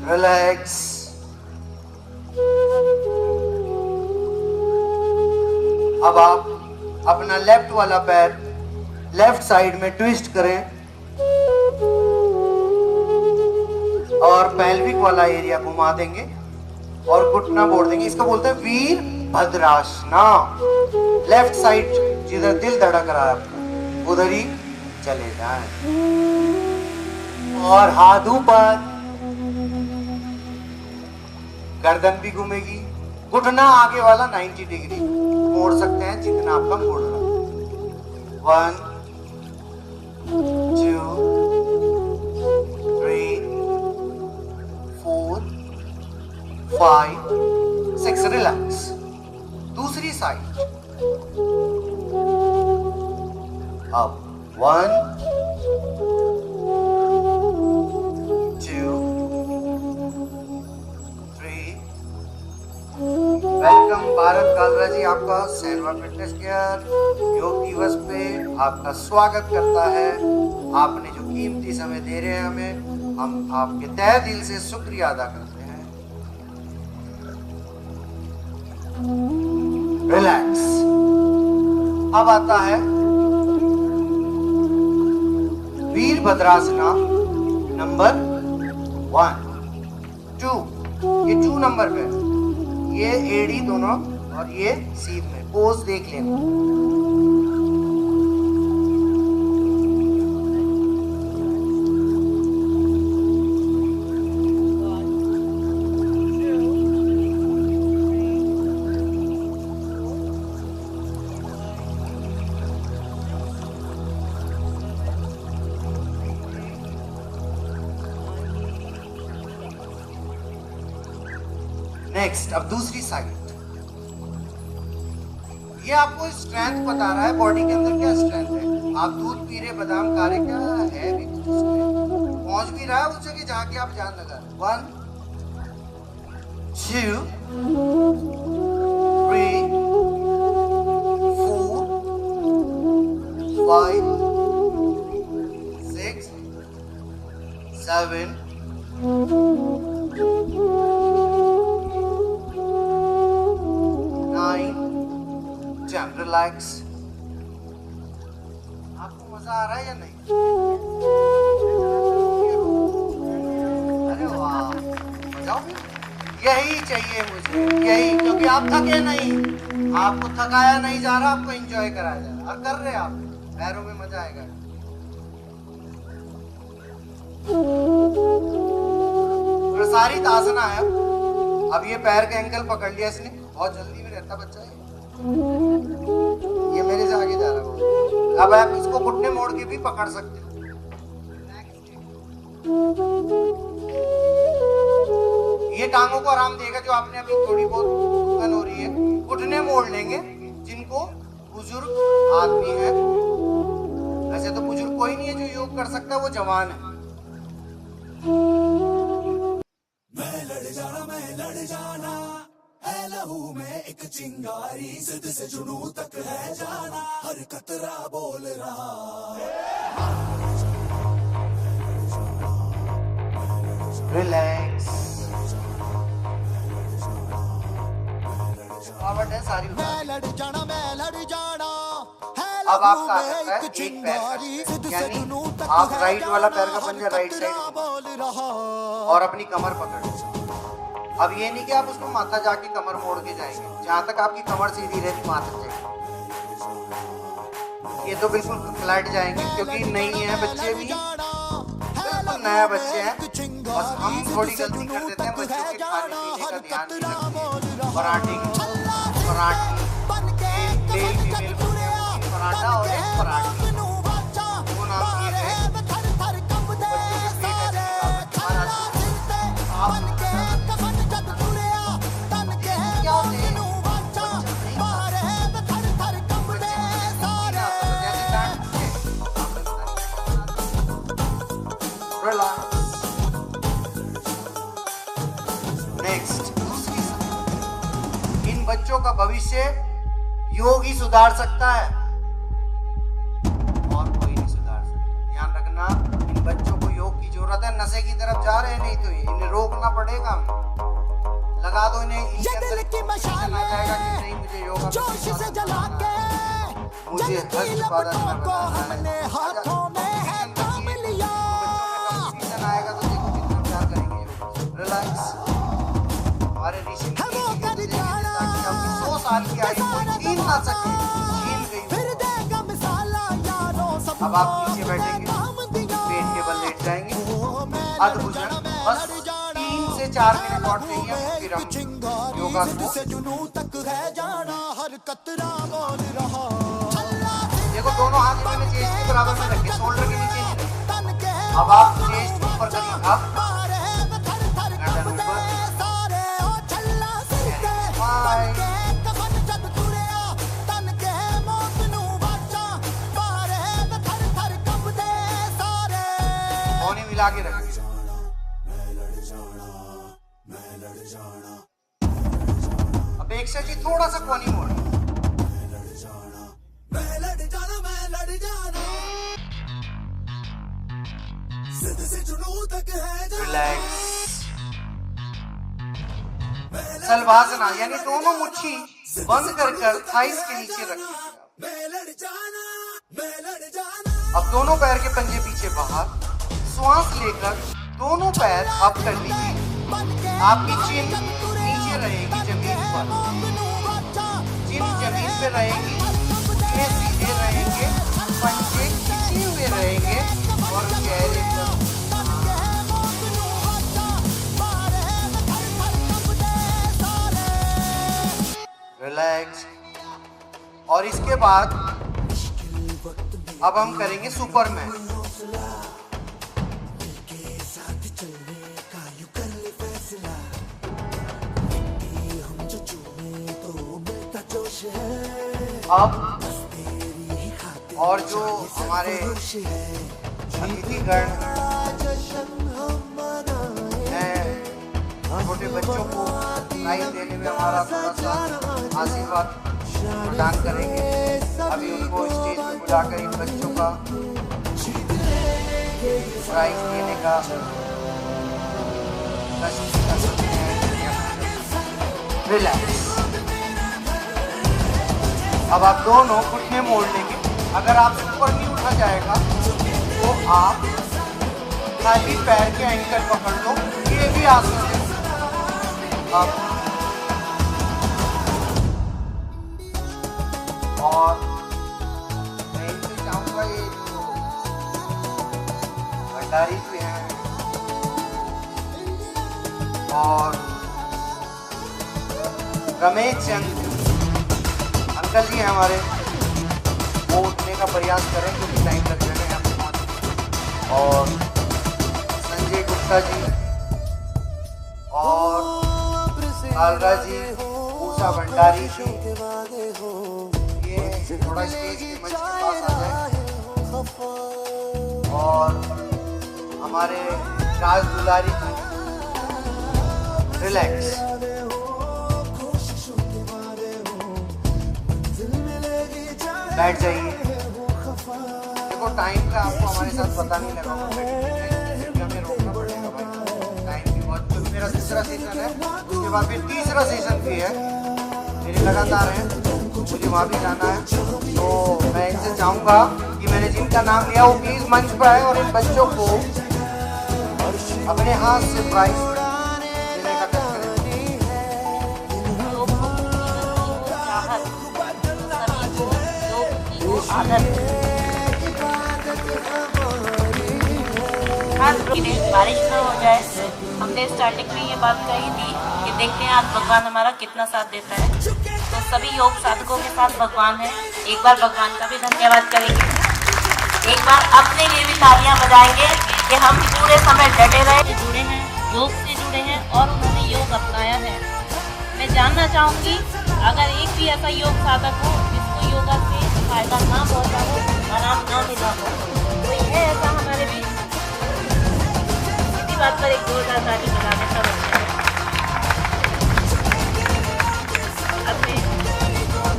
रिलैक्स। अब आप अपना लेफ्ट वाला पैर लेफ्ट साइड में ट्विस्ट करें और पेल्विक वाला एरिया घुमा देंगे और घुटना मोड़ देंगे। इसको बोलते हैं वीर वीरभद्रासना। लेफ्ट साइड जिधर दिल धड़क रहा है आपका उधर ही चले जाएं और हाथ ऊपर, गर्दन भी घूमेगी, घुटना आगे वाला 90 डिग्री मोड़ सकते हैं जितना आपका मोड़ रहा है। 1 2 3 4 5 6 रिलैक्स। दूसरी साइड अब 1 2 3। वेलकम भारत कालरा जी, आपका सैनवा फिटनेस केयर योग दिवस पे आपका स्वागत करता है। आपने जो कीमती समय दे रहे हैं हमें, हम आपके तहे दिल से शुक्रिया अदा करते हैं। रिलैक्स। अब आता है वीरभद्रासना नंबर 1 2। ये 2 नंबर पे ये एड़ी दोनों और ये सीध में पोज देख लेना। नेक्स्ट, अब दूसरी साइड। ये आपको स्ट्रेंथ बता रहा है बॉडी के अंदर क्या स्ट्रेंथ है। आप दूध पी रहे, बादाम खा रहे, क्या है भी कुछ पहुंच भी रहा है उस जगह जहां की आप जान लगा। 1 2 3 4 5 6 7 रिलैक्स। आपको मजा आ रहा है या नहीं? अरे वाह, मजा भी यही चाहिए मुझे, यही, क्योंकि आप थके नहीं, आपको थकाया नहीं जा रहा, आपको एंजॉय कराया जा रहा और कर रहे आप, पैरों में मजा आएगा। प्रसारित आसना है। अब ये पैर का एंकल पकड़ लिया इसने, बहुत जल्दी में रहता बच्चा है, ये मेरे से आगे जा रहा है। अब आप इसको घुटने मोड़ के भी पकड़ सकते हो। ये टांगों को आराम देगा जो आपने अभी थोड़ी बहुत थकन हो रही है। घुटने मोड़ लेंगे जिनको बुजुर्ग आदमी है, वैसे तो बुजुर्ग कोई नहीं है जो योग कर सकता है, वो जवान है। मैं लड़ जाना है लहू में एक चिंगारी, जिद से जुनू तक है जाना, हर कतरा बोल रहा। रिलैक्स। है सारी। मैं लड़ जाना अब आपका आ सकता है एक पैर, यानी आप राइट वाला पैर का पंजा राइट साइड और अपनी कमर पकड़। अब ये नहीं कि आप उसको माथा जाके कमर मोड़ के जाएंगे, जहां तक आपकी कमर सीधी रहती वहां तक जाएंगे। ये तो बिल्कुल फ्लैट जाएंगे क्योंकि नहीं है, बच्चे भी बिल्कुल नया बच्चे हैं। बस हम थोड़ी गलती कर देते हैं, बच्चों के खाने पीने का ध्यान नहीं रखते। पराठे मेल फीमेल पराठा और एक पराठे, वो नाम किए गए। नेक्स्ट, दूसरी, इन बच्चों का भविष्य योग ही सुधार सकता है और कोई नहीं सुधार सकता। ध्यान रखना, इन बच्चों को योग की जरूरत है। नशे की तरफ जा रहे हैं, नहीं तो इन्हें रोकना पड़ेगा। लगा दो इन्हें, इनके अंदर कॉम्पिटिशन आ जाएगा कि नहीं मुझे योगा जोश से जला के मुझे हस्त पादन करना है। हाथों में है काम लिया, कॉम्पिटिशन आएगा तो देखो कितना प्यार करेंगे। रिलैक्स। हमारे ऋषि ने ताकि आप 100 ना सके, छीन गई वो। अब आप नीचे बैठेंगे, पेट के बल लेट जाएंगे, अधभुजंग। बस 3 से 4 मिनट और चाहिए, फिर हम योगा को देखो दोनों हाथ मैंने चेस्ट के बराबर में रखे, शोल्डर के नीचे नहीं रखे। अब आप चेस्ट ऊपर करिए, अब गर्दन ऊपर, कोहनी मिला के रखिए। अब एक से जी थोड़ा सा कोहनी मोड़, रिलैक्स। सलवासना यानी दोनों मुट्ठी बंद कर थाइस के नीचे रखिए। अब दोनों पैर के पंजे पीछे बाहर, श्वास लेकर दोनों पैर अप कर लीजिए। आपकी चिन नीचे रहेगी जमीन पर, चिन जमीन पे रहेगी, घुटने सीधे रहेंगे, पंजे खिंचे हुए रहेंगे और चेहरे पर रिलैक्स। और इसके बाद अब हम करेंगे सुपरमैन। अब और जो हमारे अतिथिगण हैं, छोटे बच्चों को प्राइज देने में हमारा थोड़ा सा आशीर्वाद प्रदान करेंगे। अभी उनको स्टेज पे बुलाकर इन बच्चों का प्राइज देने का रिलैक्स। अब आप दोनों घुटने मोड़ लेंगे। अगर आपसे ऊपर नहीं उठा जाएगा तो आप खाली पैर के एंकल पकड़ लो, ये भी आसन है। अब और मैं इनसे चाहूंगा ये जो भंडारी भी हैं और रमेश चंद अंकल जी हमारे, वो उठने का प्रयास करें क्योंकि टाइम लग जाएगा यहाँ पे पहुँचने। और संजय गुप्ता जी और कालरा जी, उषा भंडारी जी, ये थोड़ा स्टेज के मंच के पास आ जाए। और हमारे राज दुलारी जी, रिलैक्स। बैठ जाइए। देखो टाइम का आपको हमारे साथ पता नहीं लगा, हमें रोकना पड़ेगा भाई, टाइम की बहुत। तो मेरा तीसरा सेशन है, उसके बाद फिर तीसरा सेशन भी है, मेरे लगातार हैं, मुझे वहाँ भी जाना है। तो मैं इनसे चाहूँगा कि मैंने जिनका नाम लिया वो प्लीज मंच पर आए और इन बच्चों को अपने हाथ से प्राइज देने का कष्ट करें। बारिश न हो जाए। हमने स्टार्टिंग में ये बात कही थी कि देखते हैं आज भगवान हमारा कितना साथ देता है। तो सभी योग साधकों के साथ भगवान है, एक बार भगवान का भी धन्यवाद करेंगे, एक बार अपने लिए भी तालियां बजाएंगे कि हम पूरे समय डटे रहे, जुड़े हैं, योग से जुड़े हैं और उन्होंने योग अपनाया है। मैं जानना चाहूँगी अगर एक भी ऐसा योग साधक हो जिसको योगा से फायदा ना पहुँचा हो, आराम ना मिला हो, तो यह ऐसा हमारे बीच इसी बात पर एक जोरदार ताली बजाने का बनता है। अब मैं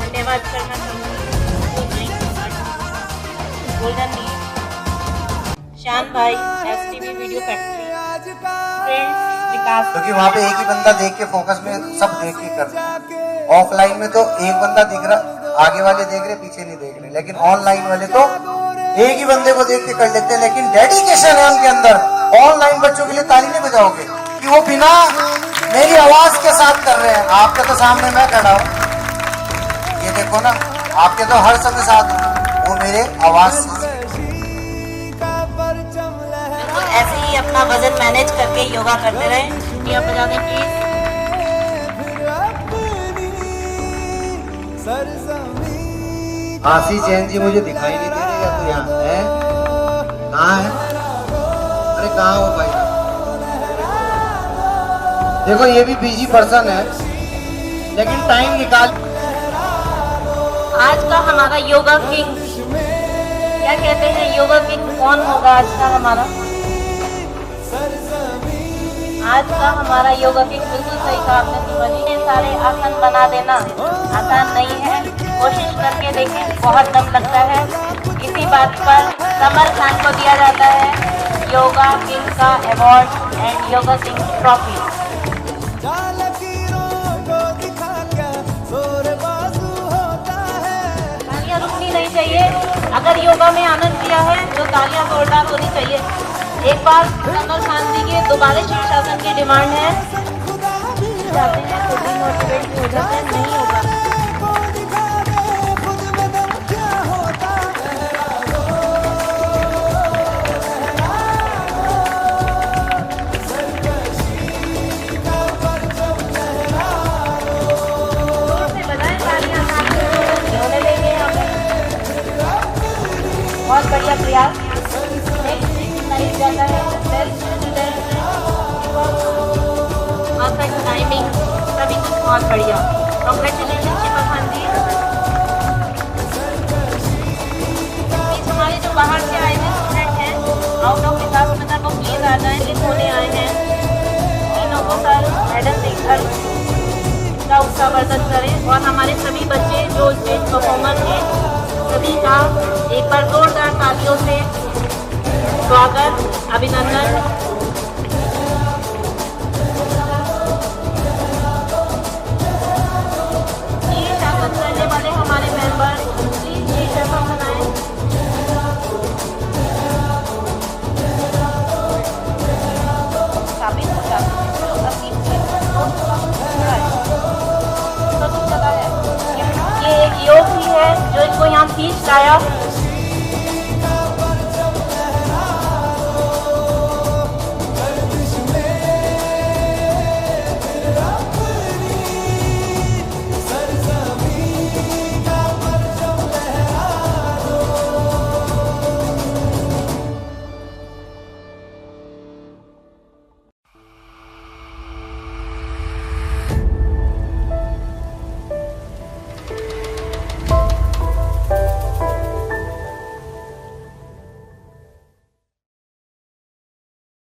धन्यवाद करना चाहूँगी गोल्डन लीफ, शान भाई, STV वीडियो फैक्ट्री, फ्रेंड्स विकास, क्योंकि वहाँ पे एक ही बंदा देख के फोकस में सब देख के करते हैं। ऑफलाइन में तो एक बंदा दिख रहा, आगे वाले देख रहे, पीछे नहीं देख रहे, लेकिन ऑनलाइन वाले तो एक ही बंदे को देख के कर लेते हैं। लेकिन डेडिकेशन है उनके अंदर। ऑनलाइन बच्चों के लिए ताली नहीं बजाओगे कि वो बिना मेरी आवाज के साथ कर रहे हैं। आपके तो सामने मैं खड़ा हूँ, ये देखो ना, आपके तो हर समय साथ हो, वो मेरे आवाज से। बिल्कुल ऐसे ही अपना वजन मैनेज करके योगा करते रहे। ये आप बजा दें प्लीज। आशी जैन जी मुझे दिखाई नहीं दे रही है, तो यहाँ है, कहाँ है? अरे कहाँ हो भाई? देखो ये भी बिजी पर्सन है, लेकिन टाइम निकाल। आज का हमारा योगा किंग, क्या कहते हैं योगा किंग कौन होगा आज का हमारा? आज का हमारा योगा किंग बिल्कुल सही कहा आपने शिवाजी। ये सारे आसन बना देना आसान नहीं है, कोशिश करके देखें, बहुत दम लगता है। इसी बात पर समर खान को दिया जाता है योगा किंग का award and yoga king trophy. तालियां रुकनी नहीं चाहिए। अगर योगा में आनंद लिया है तो तालियां जोरदार होनी चाहिए। एक बार समर खान जी के दोबारा शीर्षासन की डिमांड है। जाते हैं खुद ही मोटिवेट हो जाते हैं, नहीं होगा। बहुत बढ़िया प्रयास। नेक्स्ट जाता है परफेक्ट टाइमिंग, सभी कुछ बहुत बढ़िया। कांग्रेचुलेशन शिवा खान जी। हमारे जो बाहर से आए हैं स्टूडेंट हैं, आउट ऑफ विकासनगर, वो प्लीज आ जाए, लिस्ट होने आए हैं। तीनों को सर मेडल देकर का उत्साहवर्धन करें। और हमारे सभी बच्चे जो स्टेज परफॉर्मर हैं, सभी का एक बार जोरदार तालियों से स्वागत, अभिनंदन। शीर्षासन करने वाले हमारे मेंबर प्लीज शीर्षासन बनाएं। साबित हो जाता है ये एक योग ही है जो इसको यहाँ खींच लाया।